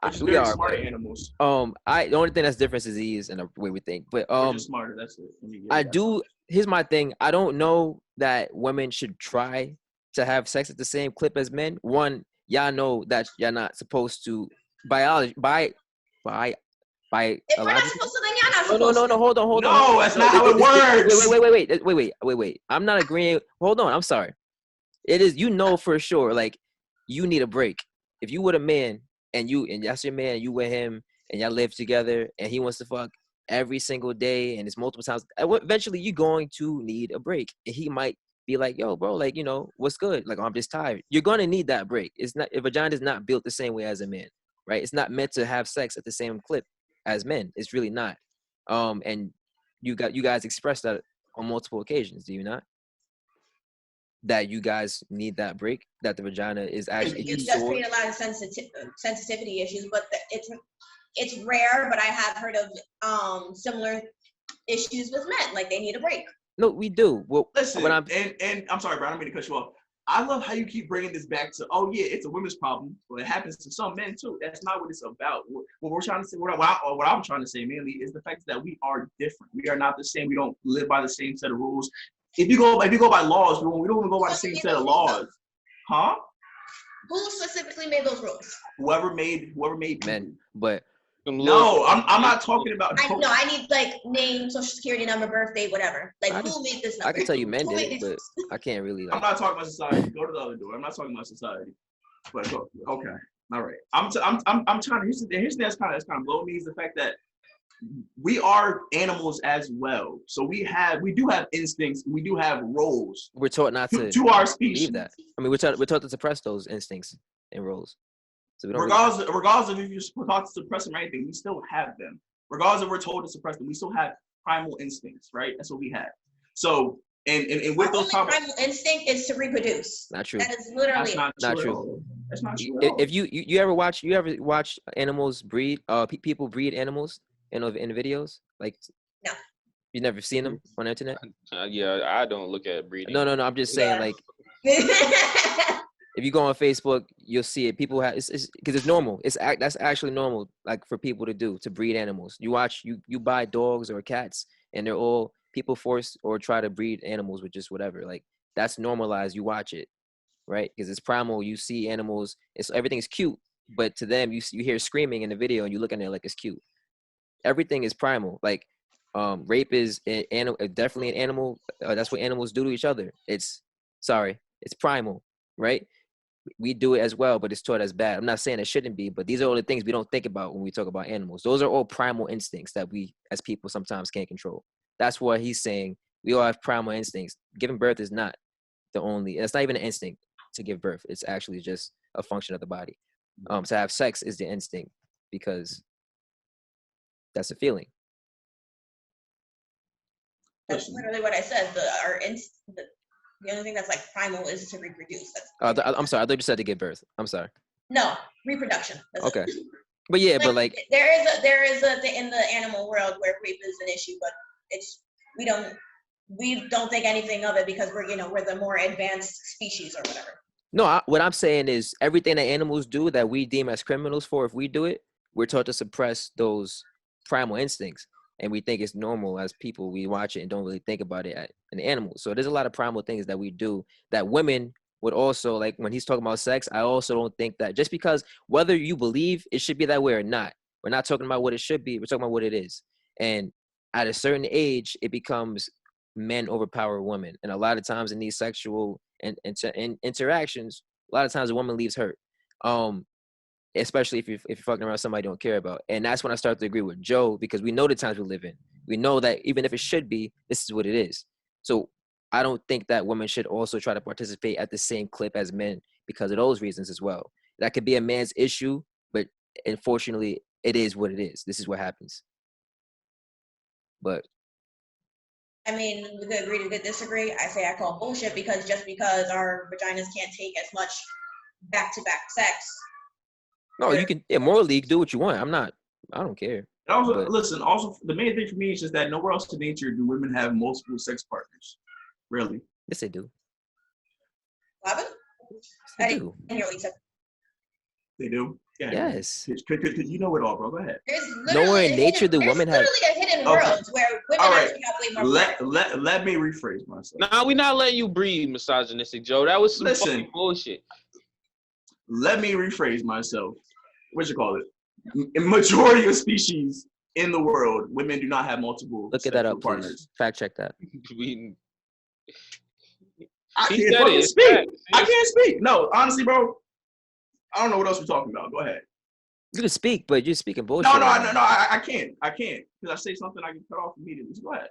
We're just we very are. smart But, animals. the only thing that's different is ease and the way we think. But We're just smarter. That's it. Let me get I that. do. Here's my thing. I don't know that women should try to have sex at the same clip as men. One, y'all know that y'all not supposed to If we're not biologically. supposed to, then y'all not No, supposed to. hold on. No, that's not how it works. Wait. I'm not agreeing. Hold on. I'm sorry. It is. You know for sure. Like, you need a break. If you with a man and that's your man, you with him, and y'all live together, and he wants to fuck every single day, and it's multiple times. Eventually, you're going to need a break. And he might be like, "Yo, bro, like, what's good? Like, I'm just tired." You're gonna need that break. It's not. A vagina is not built the same way as a man, right? It's not meant to have sex at the same clip as men. It's really not. And you guys expressed that on multiple occasions, do you not? That you guys need that break, that the vagina is actually You too just sore. create a lot of sensitivity issues, but it's rare. But I have heard of similar issues with men, like they need a break. No, we do. Well, Listen, when I'm and I'm sorry, bro. I don't mean to cut you off. I love how you keep bringing this back to, oh yeah, it's a women's problem, but it happens to some men too. That's not what it's about. What we're trying to say, what I'm trying to say mainly is the fact that we are different. We are not the same. We don't live by the same set of rules. If you go by laws, we don't even go by the same set of laws, huh? Who specifically made those rules? Whoever made men, but No, I'm not talking about. I need like name, social security number, birthday, whatever. Like I who made this number? I can tell you men Who did made it, but these- I can't really I'm like. not talking about society. Go to the other door. I'm not talking about society. But okay, all right. I'm trying to. Here's the thing that's kind of blowing me is the fact that we are animals as well. So we do have instincts. We do have roles We're taught not to to our species. believe that. I mean, we're taught to suppress those instincts and roles. So we don't. Regardless of if you're taught to suppress them or anything, we still have them. Regardless if we're told to suppress them, we still have primal instincts, right? That's what we have. So and with Our those only primal instinct is to reproduce. Not true. That is literally that's Not true. true. That's not true. At all. If you ever watch animals breed, people breed animals in videos, like No. you never seen them on the internet? Yeah, I don't look at breeding. No. I'm just saying, Yeah. like, if you go on Facebook, you'll see it. People have it's because it's normal. That's actually normal, like for people to do, to breed animals. You buy dogs or cats, and they're all people force or try to breed animals with just whatever. Like that's normalized. You watch it, right? Because it's primal. You see animals. Everything's cute, but to them, you hear screaming in the video, and you look at it like it's cute. Everything is primal. Like rape is definitely an animal. That's what animals do to each other. It's primal, right? We do it as well, but it's taught as bad. I'm not saying it shouldn't be, but these are all the things we don't think about when we talk about animals. Those are all primal instincts that we as people sometimes can't control. That's what he's saying. We all have primal instincts. Giving birth is not it's not even an instinct to give birth. It's actually just a function of the body. To have sex is the instinct because that's a feeling. That's literally what I said. The only thing that's like primal is to reproduce. I'm sorry. I thought you said to give birth. I'm sorry. No, reproduction. That's Okay. But yeah, but like there is a thing in the animal world where rape is an issue, but we don't we don't think anything of it because we're the more advanced species or whatever. No, what I'm saying is everything that animals do that we deem as criminals for, if we do it, we're taught to suppress those primal instincts. And we think it's normal as people. We watch it and don't really think about it in animals. So there's a lot of primal things that we do that women would also, like when he's talking about sex, I also don't think that just because whether you believe it should be that way or not, we're not talking about what it should be. We're talking about what it is. And at a certain age, it becomes men overpower women. And a lot of times in these sexual interactions, a lot of times a woman leaves hurt. Especially if you're fucking around somebody you don't care about. And that's when I start to agree with Joe, because we know the times we live in. We know that even if it should be, this is what it is. So I don't think that women should also try to participate at the same clip as men because of those reasons as well. That could be a man's issue, but unfortunately, it is what it is. This is what happens. But I mean, we could agree to disagree. I say I call bullshit because just because our vaginas can't take as much back-to-back sex. no, you can morally do what you want. I don't care. And also, But- listen, also the main thing for me is just that nowhere else in nature do women have multiple sex partners. Really. Yes, they do. Robin? They I do. didn't hear what you said. They do? Yeah. Yes. Cause you know it all, bro. Go ahead. There's Nowhere in literally nature do there's women have. literally a hidden Okay. world where women All right. actually have way more power. Let me rephrase myself. Nah, we not letting you breathe, misogynistic Joe. That was some Listen. fucking bullshit. Let me rephrase myself. What you call it? In majority of species in the world, women do not have multiple Look at that sexual up, partners. please. Fact check that. We- I He can't said fucking it, it's speak. fact. I can't speak. No, honestly, bro. I don't know what else we're talking about. Go ahead. You can speak, but you're speaking bullshit. No, right now. I can't. I can't. Because I say something, I get cut off immediately. So go ahead.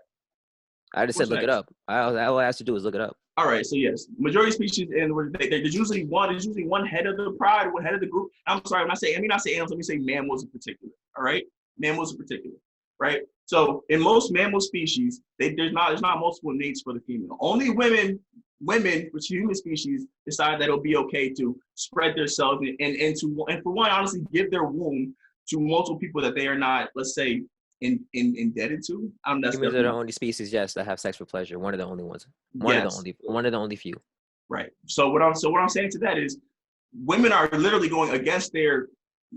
I just said What's look it next? up. All I asked you to do is look it up. All right, so yes, majority of species, and there's usually one head of the pride, one head of the group. I'm sorry, when I say animals, let me say mammals in particular. All right, mammals in particular, right? So in most mammal species, there's not multiple mates for the female. Only women, which human species, decide that it'll be okay to spread themselves and for one, honestly, give their womb to multiple people that they are not, let's say, indebted to. That's Humans are the only species, yes, that have sex for pleasure. One of the only ones. One of the only few. Right. So what I'm saying to that is women are literally going against their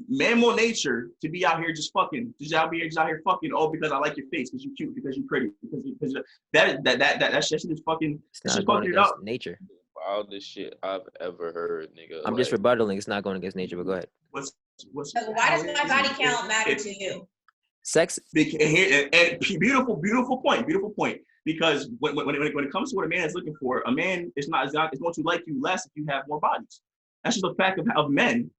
mammal nature to be out here just fucking, just out here fucking, oh, because I like your face, because you're cute, because you're pretty, because that shit is fucking, It's that's not just going fucking it against up. nature. Wildest shit I've ever heard, nigga. I'm just rebuttaling. It's not going against nature, but go ahead. What's So why does my body count matter to you? Sex. and beautiful point. Because when it comes to what a man is looking for, a man is going to like you less if you have more bodies. That's just a fact of men.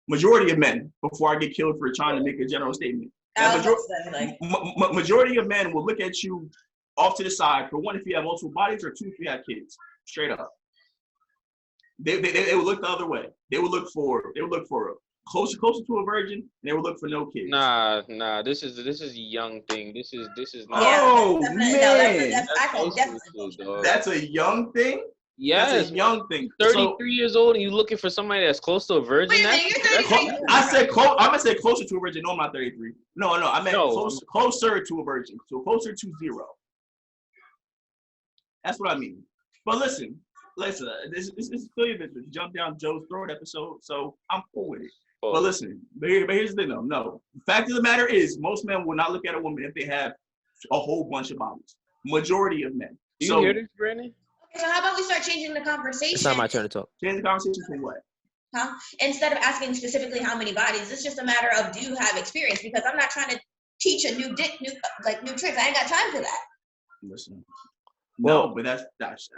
Majority of men, before I get killed for trying to make a general statement. Majority of men will look at you off to the side, for one, if you have multiple bodies, or two, if you have kids. Straight up. They would look the other way. They would look for closer to a virgin, and they would look for no kids. Nah. This is a young thing. This is not. Oh Yeah, man, that's a young thing. Yes, That's a young thing. 33 years old and you looking for somebody that's close to a virgin? Wait a minute, you're 33. I said close. I'm gonna say closer to a virgin. No, I'm not 33. No, I meant closer to a virgin. So closer to zero. That's what I mean. But listen. This is clearly the jump down Joe's throat episode, so I'm cool with it. Oh. But listen, but here's the thing though. No, the fact of the matter is, most men will not look at a woman if they have a whole bunch of bodies. Majority of men. Do you hear this, Brandon? Okay, so how about we start changing the conversation? It's not my turn to talk. Change the conversation to what? Huh? Instead of asking specifically how many bodies, it's just a matter of do you have experience? Because I'm not trying to teach a new tricks. I ain't got time for that. Listen. Well, no, but that's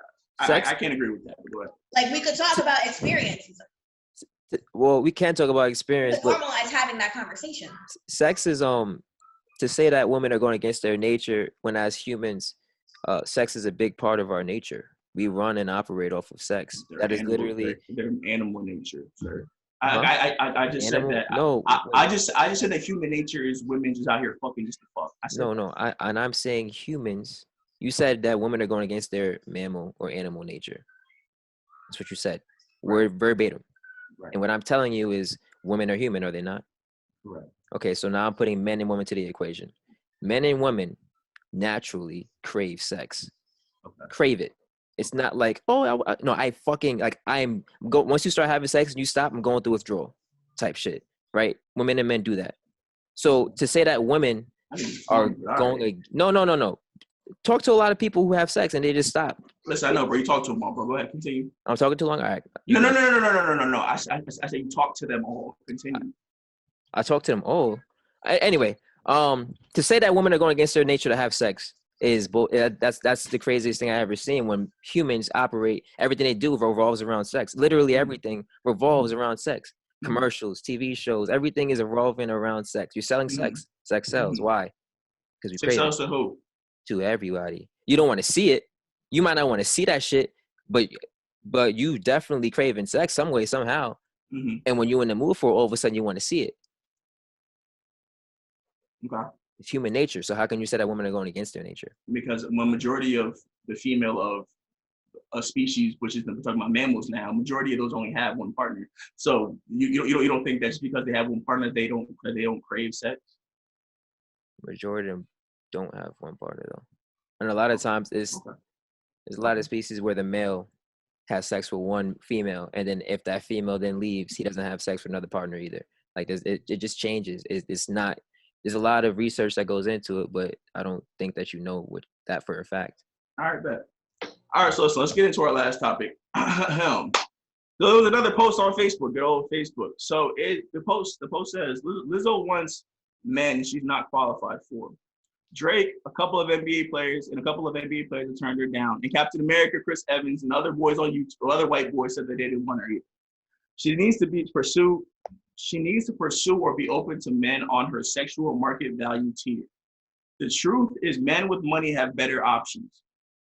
sex. I can't agree with that. But go ahead. Like we could talk about experience. Well, we can talk about experience, But but normalize having that conversation. sex is to say that women are going against their nature when as humans, sex is a big part of our nature. We run and operate off of sex. That is literally their animal nature, sir. Huh? I just Animal? said that. No, I just said that human nature is women just out here fucking just to fuck. I said no. I'm saying humans. You said that women are going against their mammal or animal nature. That's what you said. Word verbatim. Right. And what I'm telling you is women are human, are they not? Right. Okay, so now I'm putting men and women to the equation. Men and women naturally crave sex. crave it. It's not like, oh, no, I fucking, like, once you start having sex and you stop, I'm going through withdrawal type shit, right? Women and men do that. So to say that women are going, no. Talk to a lot of people who have sex and they just stop. Listen, I know, bro. You talk to them all, bro. Go ahead, continue. I'm talking too long? All right. No. I say you talk to them all. Continue. I talk to them all. Anyway, to say that women are going against their nature to have sex is that's the craziest thing I ever seen. When humans operate, everything they do revolves around sex. Literally everything revolves around sex. Commercials, TV shows, everything is revolving around sex. You're selling sex. Sex sells. Why? Because we Sex crave it. sells to who? To everybody. You don't want to see it. You might not want to see that shit, but you definitely craving sex some way, somehow. And when you're in the mood for it, all of a sudden you want to see it. Okay. It's human nature. So how can you say that women are going against their nature? Because the majority of the female of a species, which is we're talking about mammals now, majority of those only have one partner. So you don't think that's because they have one partner they don't crave sex? Majority of them don't have one partner though, and a lot of times there's a lot of species where the male has sex with one female, and then if that female then leaves, he doesn't have sex with another partner either. Like it just changes. It's not. There's a lot of research that goes into it, but I don't think that you know what that for a fact. All right, bet. All right, so let's get into our last topic. There was another post on Facebook, good old Facebook. So the post says Lizzo wants men she's not qualified for. Drake, a couple of NBA players have turned her down, and Captain America, Chris Evans, and other boys on YouTube, other white boys said that they didn't want her either. She needs to pursue or be open to men on her sexual market value tier. The truth is, men with money have better options.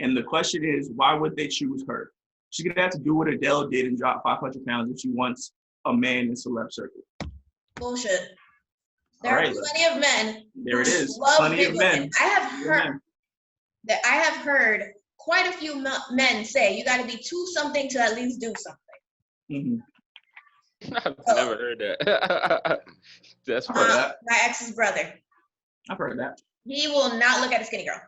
And the question is, why would they choose her? She's going to have to do what Adele did and drop 500 pounds if she wants a man in celeb circle. Bullshit. There are plenty of men. There it is. Love Plenty big of men. women. I have heard quite a few men say you got to be too something to at least do something. I've never heard that. That's heard that. My ex's brother. I've heard that. He will not look at a skinny girl.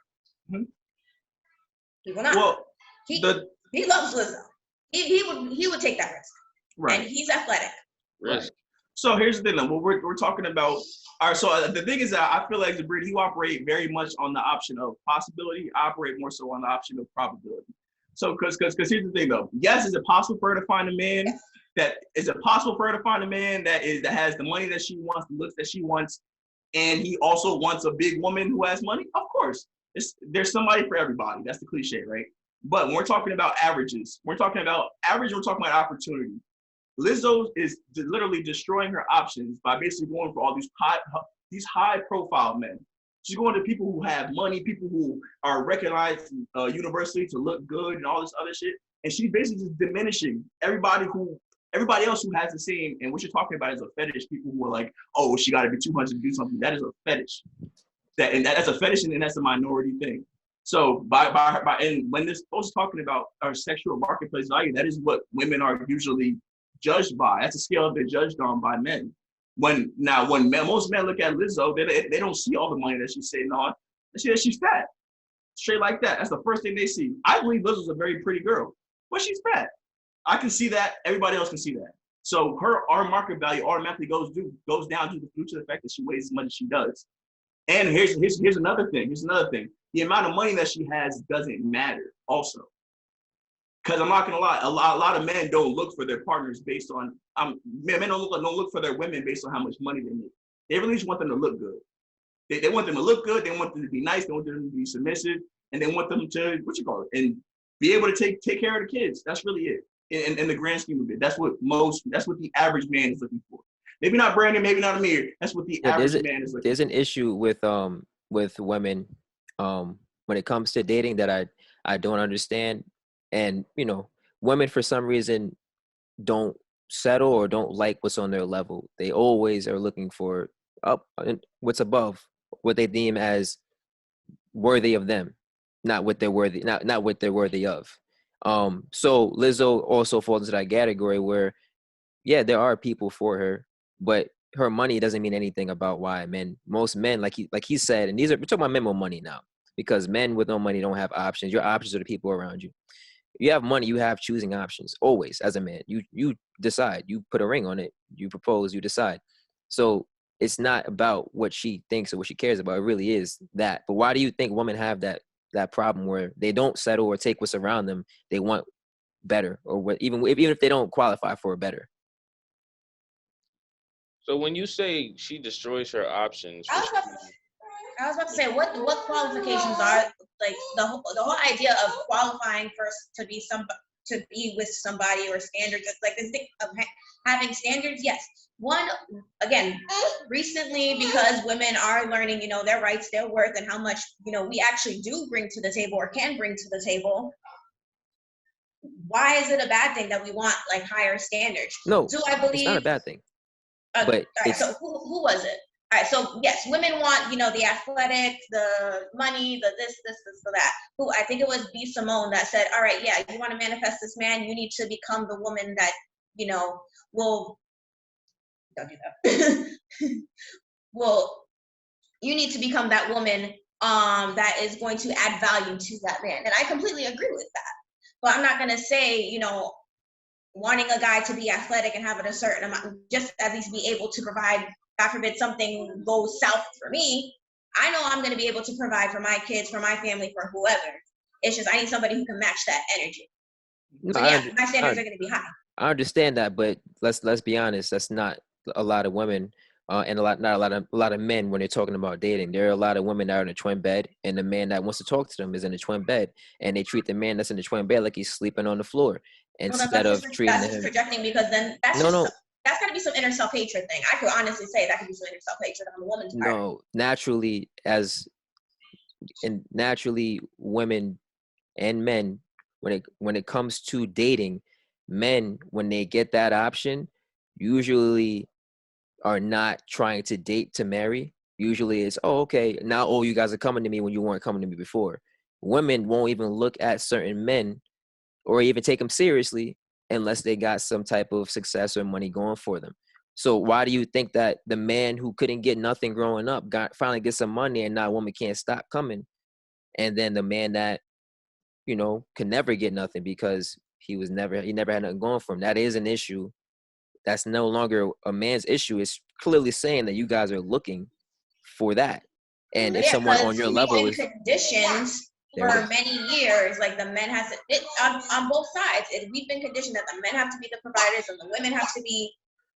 He will not. Well, he loves Lizzo. He would take that risk. Right. And he's athletic. Risk. So here's the thing, though. We're talking about. All right. So the thing is that I feel like Zabrina, you operate very much on the option of possibility. I operate more so on the option of probability. So because here's the thing, though. Yes, is it possible for her to find a man that has the money that she wants, the looks that she wants, and he also wants a big woman who has money? Of course. There's somebody for everybody. That's the cliche, right? But when we're talking about averages, we're talking about opportunity. Lizzo is literally destroying her options by basically going for all these high-profile men. She's going to people who have money, people who are recognized universally to look good and all this other shit. And she's basically just diminishing everybody else who has the same. And what you're talking about is a fetish. People who are like, oh, she got to be 200 to do something. That is a fetish. That's a fetish, and that's a minority thing. So and when this post is talking about our sexual marketplace value, that is what women are usually judged by. That's a scale they're judged on by men. When most men look at Lizzo, they don't see all the money that she's sitting on. They see that she's fat. Straight like that. That's the first thing they see. I believe Lizzo's a very pretty girl, but she's fat. I can see that. Everybody else can see that. So our market value automatically goes down due to the fact that she weighs as much as she does. And here's another thing. The amount of money that she has doesn't matter also. Because I'm not gonna lie, a lot of men don't look for their partners based on men don't look for their women based on how much money they make. They really just want them to look good. They want them to look good. They want them to be nice. They want them to be submissive, and they want them to and be able to take care of the kids. That's really it. In the grand scheme of it, that's what the average man is looking for. Maybe not Brandon, maybe not Amir. That's what the average man is looking for. There's an issue with women when it comes to dating that I don't understand. And, women for some reason don't settle or don't like what's on their level. They always are looking for what's above, what they deem as worthy of them, not what they're worthy, not what they're worthy of. So Lizzo also falls into that category where, yeah, there are people for her, but her money doesn't mean anything about why most men, like he said, and we're talking about men with money now. because men with no money don't have options. Your options are the people around you. You have money, you have choosing options always. As a man, you decide, you put a ring on it, you propose, you decide. So it's not about what she thinks or what she cares about. It really is that. But why do you think women have that problem where they don't settle or take what's around them? They want better, or what, even if they don't qualify for a better. So when you say she destroys her options, I was about to say, what qualifications are, like, the whole idea of qualifying to be with somebody, or standards, like this thing of having standards. Yes, one, again, recently, because women are learning, their rights, their worth, and how much, we actually do bring to the table or can bring to the table. Why is it a bad thing that we want, like, higher standards? No, do I believe it's not a bad thing. But all right, so who was it? All right, so yes, women want, the athletic, the money, the this, the that. Who, I think it was B. Simone that said, all right, yeah, you want to manifest this man, you need to become the woman that, will, don't do that. Well, you need to become that woman that is going to add value to that man. And I completely agree with that. But I'm not going to say, wanting a guy to be athletic and have a certain amount, just at least be able to provide, God forbid something goes south for me, I know I'm going to be able to provide for my kids, for my family, for whoever. It's just I need somebody who can match that energy. No, so yeah, my standards are going to be high. I understand that, but let's be honest. That's not a lot of women, and not a lot of men when they're talking about dating. There are a lot of women that are in a twin bed, and the man that wants to talk to them is in a twin bed, and they treat the man that's in the twin bed like he's sleeping on the floor instead of treating him. That's projecting, because then that's got to be some inner self-hatred thing. I could honestly say that could be some inner self-hatred on the woman's part. No, naturally, women and men, when it comes to dating, men, when they get that option, usually are not trying to date to marry. Usually it's, oh, okay, now, oh, you guys are coming to me when you weren't coming to me before. Women won't even look at certain men or even take them seriously unless they got some type of success or money going for them. So why do you think that the man who couldn't get nothing growing up finally gets some money, and now a woman can't stop coming? And then the man that, can never get nothing because he never had nothing going for him. That is an issue. That's no longer a man's issue. It's clearly saying that you guys are looking for that. And if someone on your level is conditioned for many years, like the men has on both sides. We've been conditioned that the men have to be the providers and the women have to be,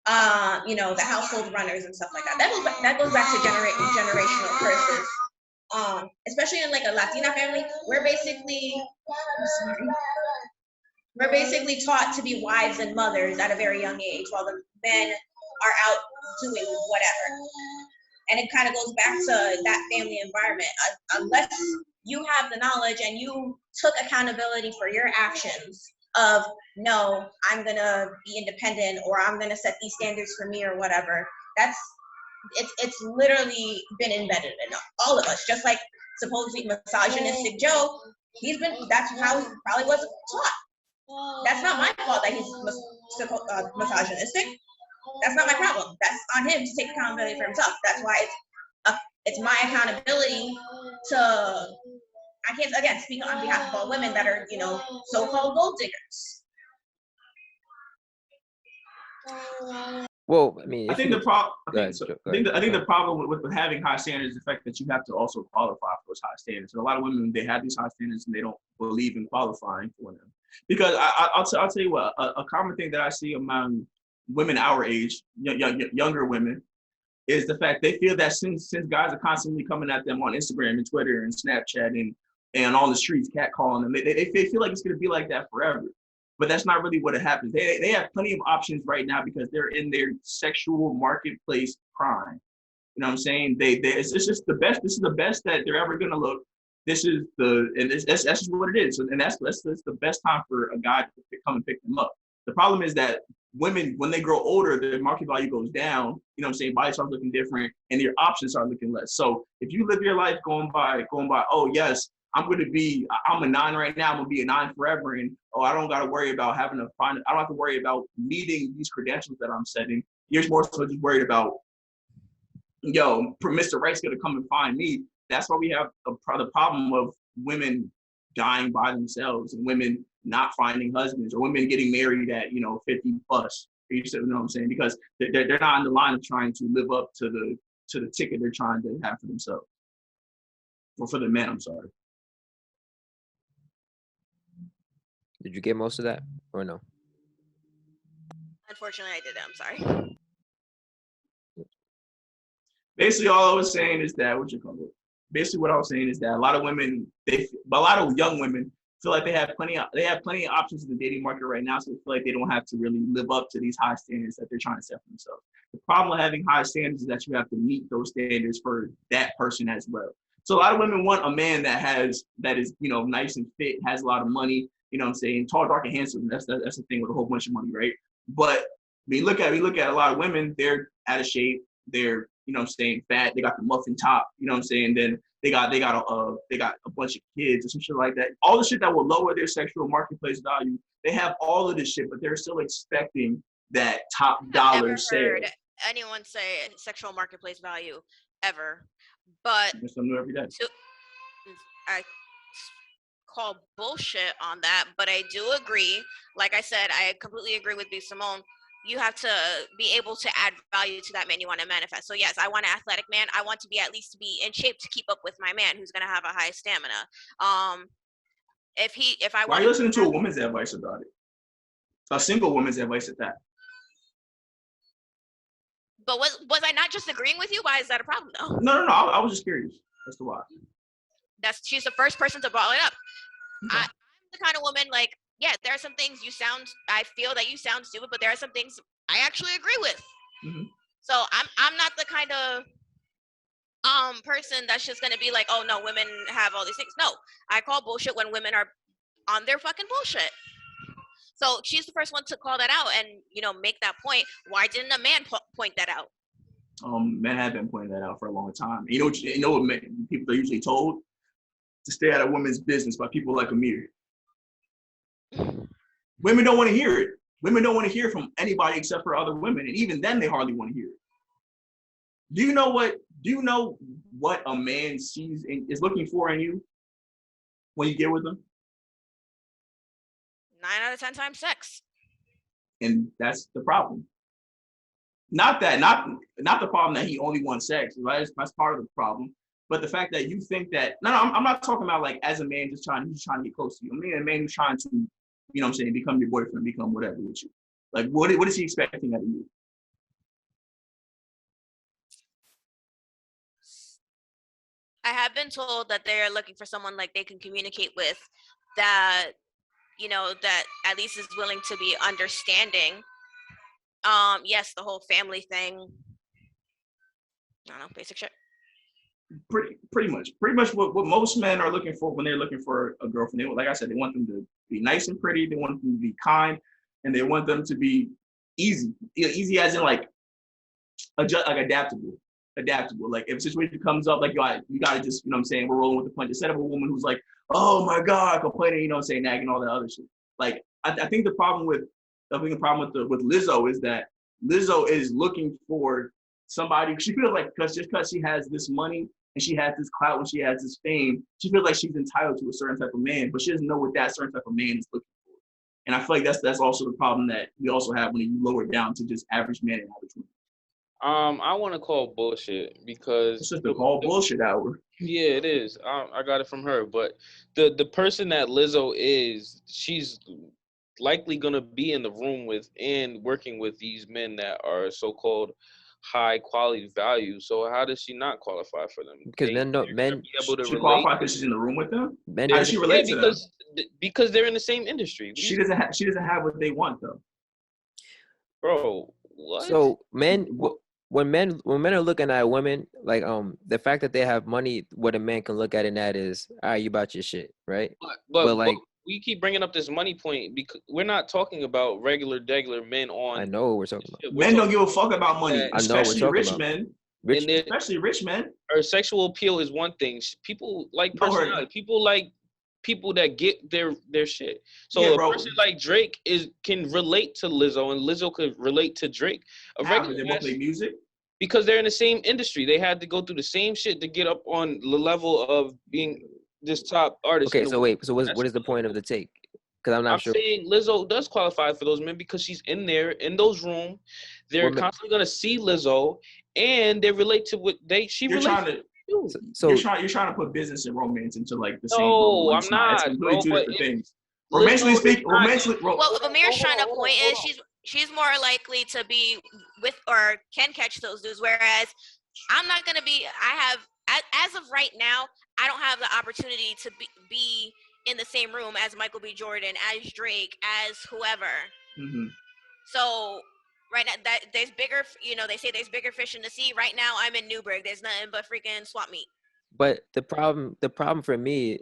the household runners and stuff like that. That goes back to generational curses. Especially in, like, a Latina family, we're basically taught to be wives and mothers at a very young age, while the men are out doing whatever. And it kind of goes back to that family environment. Unless you have the knowledge and you took accountability for your actions of, no, I'm gonna be independent, or I'm gonna set these standards for me, or whatever, it's literally been embedded in all of us. Just like supposedly misogynistic Joe, that's how he probably was taught. That's not my fault that he's misogynistic. That's not my problem. That's on him to take accountability for himself. That's why it's my accountability to, I can't, again, speak on behalf of all women that are, so-called gold diggers. Well, I mean, I think the problem with having high standards is the fact that you have to also qualify for those high standards. And a lot of women, they have these high standards and they don't believe in qualifying for them. Because I'll tell you what, a common thing that I see among women our age, younger women, is the fact they feel that since guys are constantly coming at them on Instagram and Twitter and Snapchat and on the streets catcalling them, they feel like it's going to be like that forever. But that's not really what happens. They have plenty of options right now because they're in their sexual marketplace prime. You know what I'm saying? It's just the best. This is the best that they're ever going to look. That's just what it is. And that's the best time for a guy to come and pick them up. The problem is that women, when they grow older, their market value goes down. You know what I'm saying? Bodies start looking different, and your options are looking less. So if you live your life going by, oh yes, I'm a 9 right now. I'm gonna be a 9 forever, and I don't got to worry about I don't have to worry about meeting these credentials that I'm setting. You're more so just worried about, Mr. Right's gonna come and find me. that's why we have the problem of women dying by themselves and women not finding husbands or women getting married at 50 plus. You know what I'm saying? Because they're not on the line of trying to live up to the ticket they're trying to have for themselves or for the men. I'm sorry. Did you get most of that or no? Unfortunately, I didn't. I'm sorry. Basically, all I was saying is that basically what I was saying is that a lot of women, a lot of young women feel like they have plenty of options in the dating market right now, so they feel like they don't have to really live up to these high standards that they're trying to set for themselves. The problem with having high standards is that you have to meet those standards for that person as well. So a lot of women want a man that is nice and fit, has a lot of money, you know what I'm saying, tall, dark, and handsome. That's the thing with a whole bunch of money, right? But we look at a lot of women, they're out of shape, they're staying fat, they got the muffin top, you know what I'm saying? Then they got a bunch of kids or some shit like that. All the shit that will lower their sexual marketplace value. They have all of this shit, but they're still expecting that top dollar sale. I've never heard anyone say sexual marketplace value ever, but Something new every day. I call bullshit on that, but I do agree. Like I said, I completely agree with B. Simone. You have to be able to add value to that man you want to manifest. So yes, I want an athletic man. I want to be at least to be in shape to keep up with my man who's gonna have a high stamina. Why are you listening to a woman's advice about it? A single woman's advice at that. But was I not just agreeing with you? Why is that a problem though? No. I was just curious as to why. She's the first person to bring it up. Okay. I'm the kind of woman like, yeah, there are some things I feel that you sound stupid, but there are some things I actually agree with. Mm-hmm. So I'm not the kind of person that's just gonna be like, oh no, women have all these things. No, I call bullshit when women are on their fucking bullshit. So she's the first one to call that out and make that point. Why didn't a man point that out? Men have been pointing that out for a long time. You know what people are usually told? To stay out of women's business by people like Amir. Women don't want to hear it. Women don't want to hear from anybody except for other women, and even then they hardly want to hear it. Do you know what a man sees and is looking for in you when you get with them? 9 out of 10 times sex. And that's the problem. Not the problem that he only wants sex, right? That's part of the problem. But the fact that you think that I'm not talking about like as a man he's trying to get close to you. I mean a man who's trying to, become your boyfriend, become whatever with you. Like what is he expecting out of you? I have been told that they're looking for someone like they can communicate with, that that at least is willing to be understanding. Yes, the whole family thing. I don't know, basic shit. Pretty much what most men are looking for when they're looking for a girlfriend. Like I said, they want them to be nice and pretty. They want them to be kind, and they want them to be easy. Easy as in like adaptable. Like if a situation comes up, like you gotta just, we're rolling with the punch. Instead of a woman who's like, oh my God, complaining, nagging, all that other shit. Like I think the problem with Lizzo is that Lizzo is looking for somebody. She feels like because she has this money and she has this clout and she has this fame, she feels like she's entitled to a certain type of man, but she doesn't know what that certain type of man is looking for. And I feel like that's also the problem that we also have when you lower it down to just average men and average women. I want to call bullshit because it's just a call bullshit hour. Yeah, it is. I got it from her, but the person that Lizzo is, she's likely gonna be in the room with and working with these men that are so-called high quality value. So how does she not qualify for them? Because men she qualify because she's in the room with them. Men how does she relate to them? Because they're in the same industry. She doesn't have what they want though. Bro, what? So when men are looking at women, like the fact that they have money, what a man can look at in that is, all right, you about your shit, right? But like we keep bringing up this money point because we're not talking about regular men on. I know what we're talking about. Men don't give a fuck about money, especially rich men. Especially rich men. Her sexual appeal is one thing. People like personality. People like people that get their shit. So a person like Drake can relate to Lizzo, and Lizzo could relate to Drake. They both play music. because they're in the same industry. They had to go through the same shit to get up on the level of being this top artist. Okay, so wait. So what That's is the point of the take? Because I'm not I'm sure. saying Lizzo does qualify for those men because she's in there in those rooms. They're Well, constantly gonna see Lizzo, and they relate to what she You're relates trying to to. So you're trying to put business and romance into like the same No, bubble. I'm It's not. It's not, completely bro. two But different if things. Lizzo is not, Well, Amir's trying to hold point on. is she's more likely to be with or can catch those dudes, whereas I'm not gonna be. I have as of right now, I don't have the opportunity to be in the same room as Michael B. Jordan, as Drake, as whoever. Mm-hmm. So right now, that there's bigger. They say there's bigger fish in the sea. Right now, I'm in Newburgh. There's nothing but freaking swap meet. but the problem for me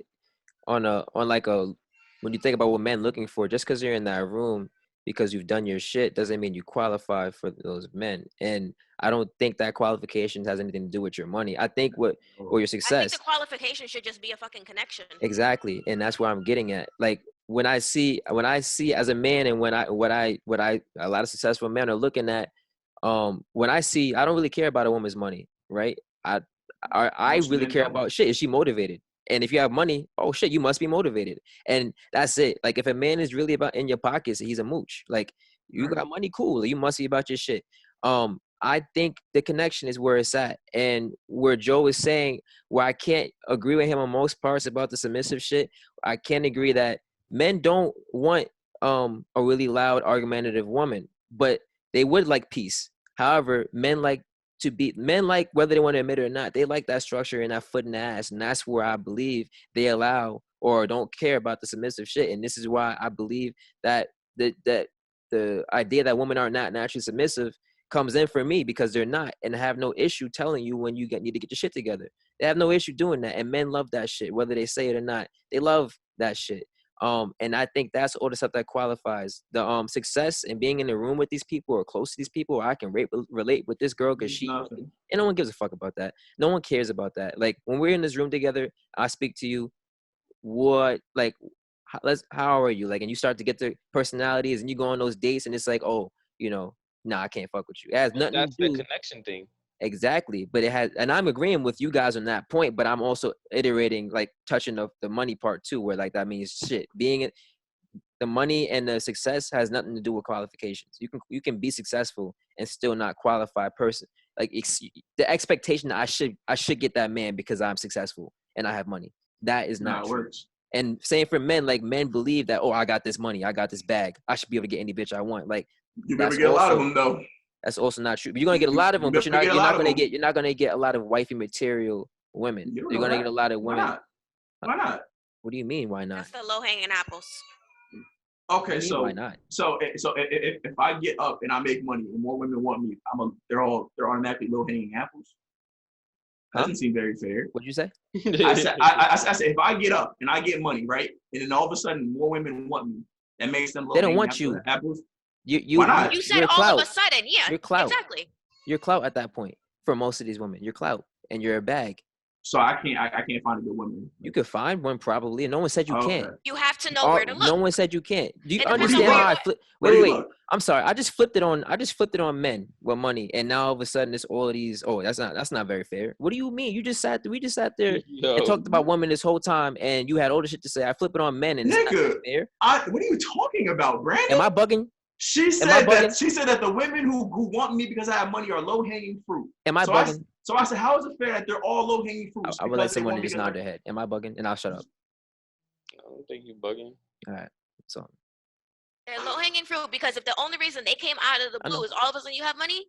on like a when you think about what men looking for, just because you're in that room because you've done your shit doesn't mean you qualify for those men. And I don't think that qualifications has anything to do with your money. I think or your I think success. the qualification should just be a fucking connection. Exactly, and that's where I'm getting at. Like when I see as a man, and what I a lot of successful men are looking at. When I see, I don't really care about a woman's money, right? I Most really men care don't. about shit. Is she motivated? And if you have money, oh shit, you must be motivated. And that's it. Like if a man is really about in your pockets, he's a mooch. Like you Right. got money, cool. You must be about your shit. I think the connection is where it's at. And where Joe is saying, where I can't agree with him on most parts about the submissive shit, I can't agree that men don't want a really loud, argumentative woman, but they would like peace. However, men like whether they want to admit it or not, they like that structure and that foot in the ass. And that's where I believe they allow or don't care about the submissive shit. And this is why I believe that the idea that women are not naturally submissive comes in for me, because they're not, and have no issue telling you when you need to get your shit together. They have no issue doing that. And men love that shit, whether they say it or not. They love that shit. And I think that's all the stuff that qualifies the success and being in the room with these people or close to these people, or I can relate with this girl because Nothing. and no one gives a fuck about that. No one cares about that. Like when we're in this room together, I speak to you. What like how are you? Like, and you start to get the personalities, and you go on those dates, and it's like, oh, nah, I can't fuck with you. It has nothing That's to the do. connection thing. Exactly, but it has, and I'm agreeing with you guys on that point. But I'm also iterating, like touching the money part too, where like that means shit. The money and the success has nothing to do with qualifications. You can be successful and still not qualify a person. Like the expectation that I should get that man because I'm successful and I have money. That is not Nah, it true. works. And same for men, like men believe that, oh, I got this money, I got this bag, I should be able to get any bitch I want. Like You better get a lot of them though. that's also not true. But you're gonna get a lot of them, but you're not gonna get a lot of wifey material women. You're gonna get a lot of Why women. not? Why not? What do you mean? Why not? That's the low hanging apples. Okay, What do you mean, so why not? so if I get up and I make money and more women want me, they're automatically low hanging apples. Doesn't seem very fair. What'd you say? I said if I get up and I get money, right, and then all of a sudden more women want me, that makes them low. They don't want you. Apples. Why not? You said all of a sudden, yeah. You're clout. Exactly. You're clout at that point for most of these women. You're clout, and you're a bag. So I can't find a good woman. You could find one probably, and no one said you can't. You have to know where to look. No one said you can't. Do you It depends understand on where how you I flip? Where you Wait. look? I'm sorry. I just flipped it on men with money, and now all of a sudden it's all of these. Oh, that's not very fair. What do you mean? We just sat there and talked about women this whole time, and you had all the shit to say. I flip it on men, and it's not fair. What are you talking about, Brandon? Am I bugging? She said that the women who want me because I have money are low hanging fruit. Am I bugging? So I said, how is it fair that they're all low hanging fruits? I would like someone to just nod their head. Am I bugging? And I'll shut up. I don't think you're bugging. All right. So they're low hanging fruit because if the only reason they came out of the blue is all of a sudden you have money,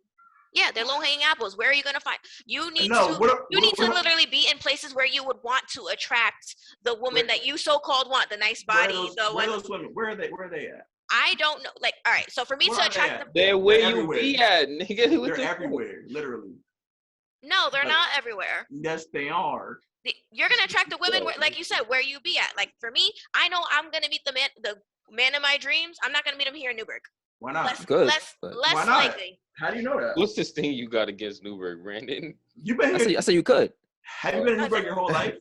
yeah, they're low hanging apples. Where are you gonna find? You need to literally be in places where you would want to attract the woman that you so called want, the nice body, where are those women? Where are they at? I don't know. Like, all right, so for me to attract them, they're where you be at, nigga. They're everywhere, literally. No, they're not everywhere. Yes, they are. You're gonna attract the women where, like you said, where you be at. Like for me, I know I'm gonna meet the man of my dreams. I'm not gonna meet him here in Newburgh. Why not? Less why not? likely. How do you know that? What's this thing you got against Newburgh, Brandon? You been here? I said you could. Have you been in Newburgh your whole life?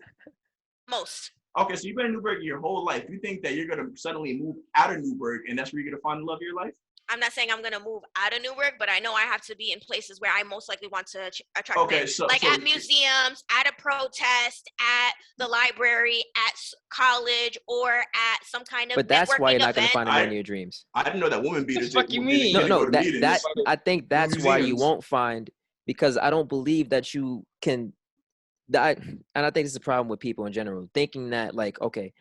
Most. Okay, so you've been in Newburgh your whole life. You think that you're gonna suddenly move out of Newburgh and that's where you're gonna find the love of your life? I'm not saying I'm gonna move out of Newark, but I know I have to be in places where I most likely want to attract Okay, men. so Like at museums, at a protest, at the library, at college, or at some kind of But that's why networking you're not gonna event. find a man in your dreams. I didn't know that women beaters The fuck you didn't mean? No, get to go no, to that meetings. I think that's why you museums. won't find, because I don't believe that you can. That, and I think this is a problem with people in general, thinking that like, okay,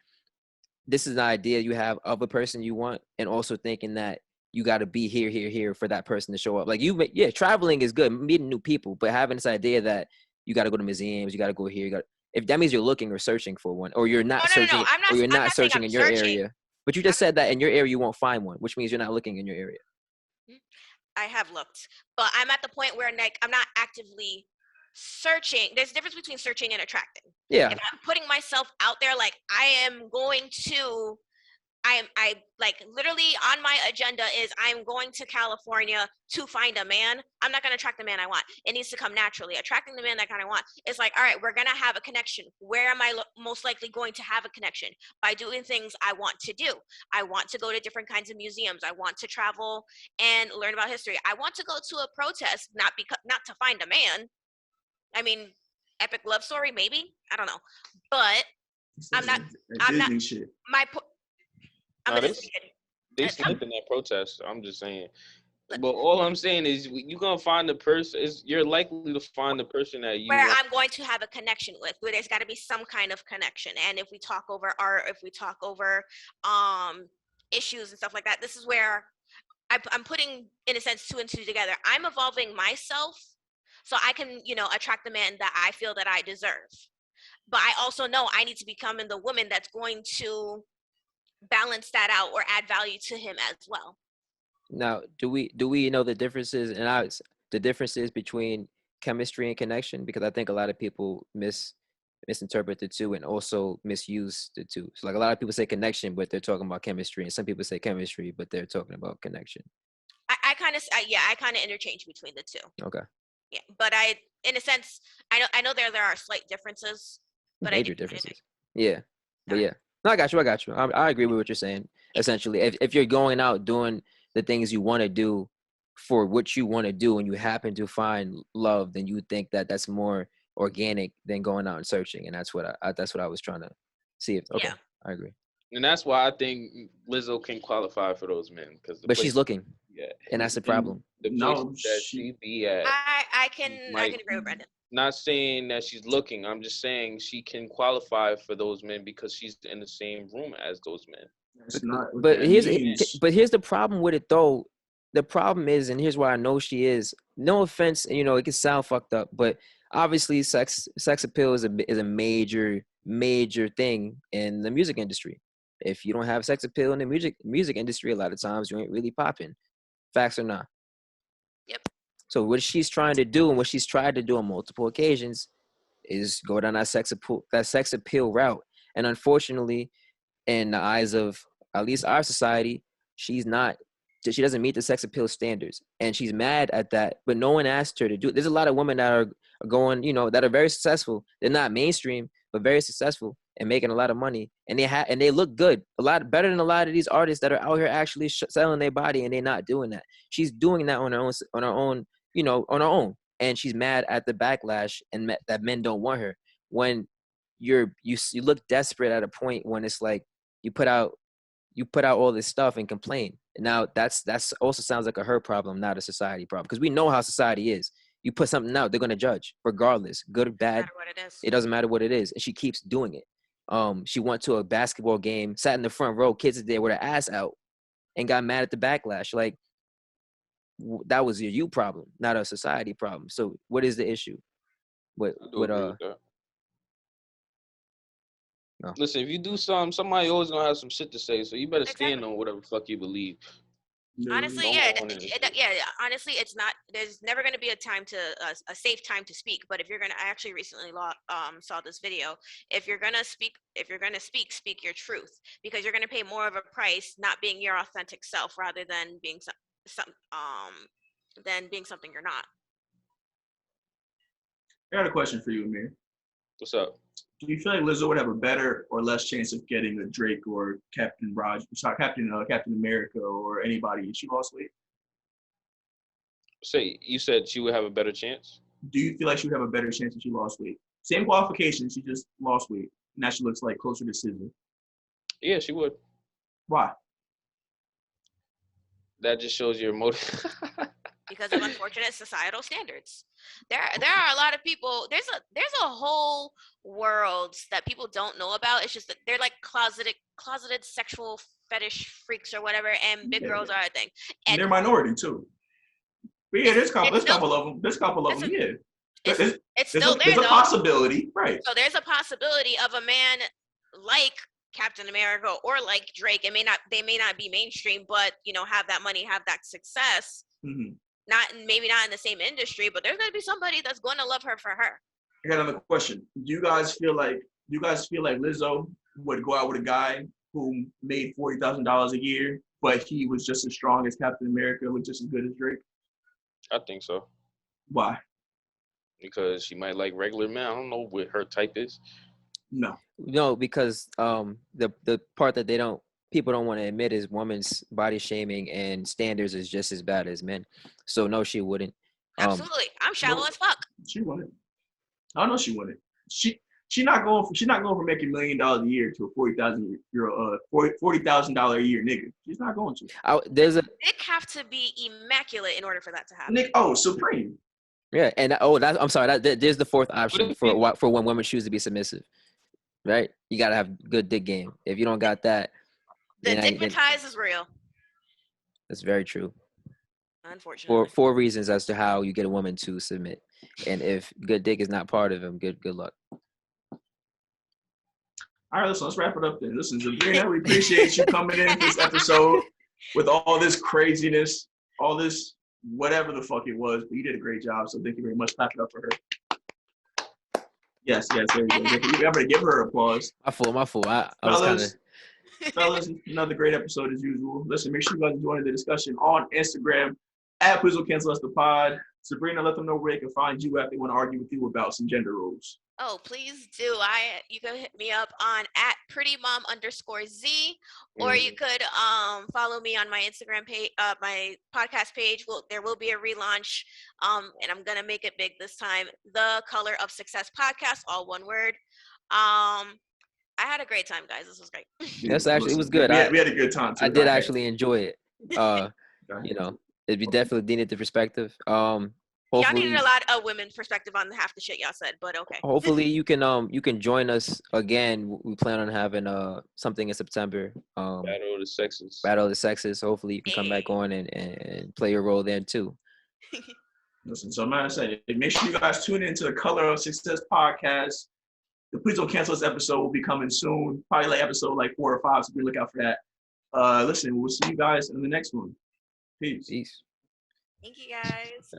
this is an idea you have of a person you want, and also thinking that you got to be here, here, here for that person to show up. Like yeah, traveling is good, meeting new people, but having this idea that you got to go to museums, you got to go here, if that means you're looking or searching for one, or you're not No. searching, or you're I'm not not saying searching I'm in your searching. area, but you just said that in your area you won't find one, which means you're not looking in your area. I have looked, but I'm at the point where like I'm not actively searching. There's a difference between searching and attracting. Yeah, If I'm putting myself out there, like I like literally on my agenda is I'm going to California to find a man. I'm not going to attract the man I want. It needs to come naturally. Attracting the man that kind of want. It's like, all right, we're going to have a connection. Where am I most likely going to have a connection? By doing things I want to do. I want to go to different kinds of museums. I want to travel and learn about history. I want to go to a protest, not to find a man. I mean, epic love story, maybe. I don't know. But I'm not Disney shit. I'm Nah, gonna they slept in that protest. I'm just saying. But all I'm saying is you're gonna find the person. You're likely to find the person that you where want. I'm going to have a connection with, where there's got to be some kind of connection. And if we talk over art, if we talk over issues and stuff like that, this is where I'm putting, in a sense, two and two together. I'm evolving myself so I can, attract the man that I feel that I deserve. But I also know I need to become the woman that's going to balance that out or add value to him as well. Now, do we know the differences, and the differences between chemistry and connection? Because I think a lot of people misinterpret the two and also misuse the two. So like a lot of people say connection, but they're talking about chemistry, and some people say chemistry, but they're talking about connection. I kind of interchange between the two. Okay. Yeah, but in a sense, I know there are slight differences, but Major differences. Yeah, but yeah, no, I got you. I agree with what you're saying. Essentially, if you're going out doing the things you want to do for what you want to do, and you happen to find love, then you think that that's more organic than going out and searching, and that's what I was trying to see if. Okay, yeah. I agree. And that's why I think Lizzo can qualify for those men But she's looking, yeah, and that's the problem. the place that she be at. I can agree with Brendan. Not saying that she's looking. I'm just saying she can qualify for those men because she's in the same room as those men. But here's the problem with it though. The problem is, and here's why I know she is. No offense, it can sound fucked up, but obviously sex appeal is a major thing in the music industry. If you don't have sex appeal in the music industry, a lot of times you ain't really popping. Facts or not. Yep. So what she's trying to do, and what she's tried to do on multiple occasions, is go down that sex appeal route. And unfortunately, in the eyes of at least our society, she doesn't meet the sex appeal standards, and she's mad at that. But no one asked her to do it. There's a lot of women that are going, that are very successful. They're not mainstream, but very successful and making a lot of money, and they look good, a lot better than a lot of these artists that are out here actually selling their body, and they're not doing that. She's doing that on her own, on her own, and she's mad at the backlash and that men don't want her. When you look desperate at a point when it's like you put out all this stuff and complain. And now that's also sounds like a her problem, not a society problem, because we know how society is. You put something out, they're gonna judge regardless, good or bad. It doesn't matter what it is, and she keeps doing it. She went to a basketball game, sat in the front row, kids are there with her ass out, and got mad at the backlash. Like, that was you problem, not a society problem. So what is the issue? No. Listen, if you do something, somebody always gonna have some shit to say. So you better stand on whatever the fuck you believe. Honestly, honestly, it's not. There's never going to be a safe time to speak. But if you're gonna, I actually recently saw this video. If you're gonna speak, speak your truth, because you're gonna pay more of a price not being your authentic self rather than being something you're not. I got a question for you, Amir. What's up? Do you feel like Lizzo would have a better or less chance of getting a Drake or Captain America or anybody if she lost weight? Say, you said she would have a better chance? Do you feel like she would have a better chance if she lost weight? Same qualifications, she just lost weight. Now she looks like closer to SZA. Yeah, she would. Why? That just shows your motive. Because of unfortunate societal standards. There are a lot of people. There's a whole world that people don't know about. It's just that they're like closeted sexual fetish freaks or whatever, and big girls are a thing. And they're minority too. But yeah, there's a couple of them. There's a couple of them. Yeah. It's still there. There's a possibility, right? So there's a possibility of a man like Captain America or like Drake. They may not be mainstream, but have that money, have that success. Mm-hmm. Maybe not in the same industry, but there's gonna be somebody that's going to love her for her. I got another question. Do you guys feel like Lizzo would go out with a guy who made $40,000 a year, but he was just as strong as Captain America, was just as good as Drake? I think so. Why? Because she might like regular men. I don't know what her type is. No, because the part that people don't want to admit is women's body shaming and standards is just as bad as men. So no, she wouldn't. Absolutely, I'm shallow as fuck. She wouldn't. I know she wouldn't. She's not going for making $1 million a year to a $40,000 a year nigga. She's not going to. Dick have to be immaculate in order for that to happen. Supreme. Yeah, and I'm sorry. There's the fourth option for when women choose to be submissive, right? You gotta have good dick game. If you don't got that, the dickmatize is real. That's very true. Unfortunately. For 4 reasons as to how you get a woman to submit, and if good dick is not part of him, good luck. All right, let's wrap it up then. Listen, Zabrina, we appreciate you coming in this episode with all this craziness, all this whatever the fuck it was, but you did a great job, so thank you very much. Clap it up for her. Yes, there we go. I'm going to give her applause. My fault. I was kind of... Fellas, another great episode as usual. Listen, make sure you guys join the discussion on Instagram at Please Don't Cancel Us the Pod. Sabrina, let them know where they can find you if they want to argue with you about some gender roles. Oh, please do. You can hit me up on @prettymom_Z, or you could follow me on my Instagram page, my podcast page. There will be a relaunch, and I'm gonna make it big this time. The Color of Success podcast, all one word. I had a great time, guys. This was great. It was good. We had a good time too. I did actually enjoy it. It definitely needed the perspective. Y'all needed a lot of women's perspective on half the shit y'all said, but okay. Hopefully you can join us again. We plan on having something in September. Battle of the Sexes. Hopefully you can come back on and play your role there too. Listen, so I'm gonna say, make sure you guys tune into the Color of Success podcast. The Please Don't Cancel Us episode will be coming soon. Probably like episode 4 or 5, so be look out for that. Listen, we'll see you guys in the next one. Peace. Thank you, guys.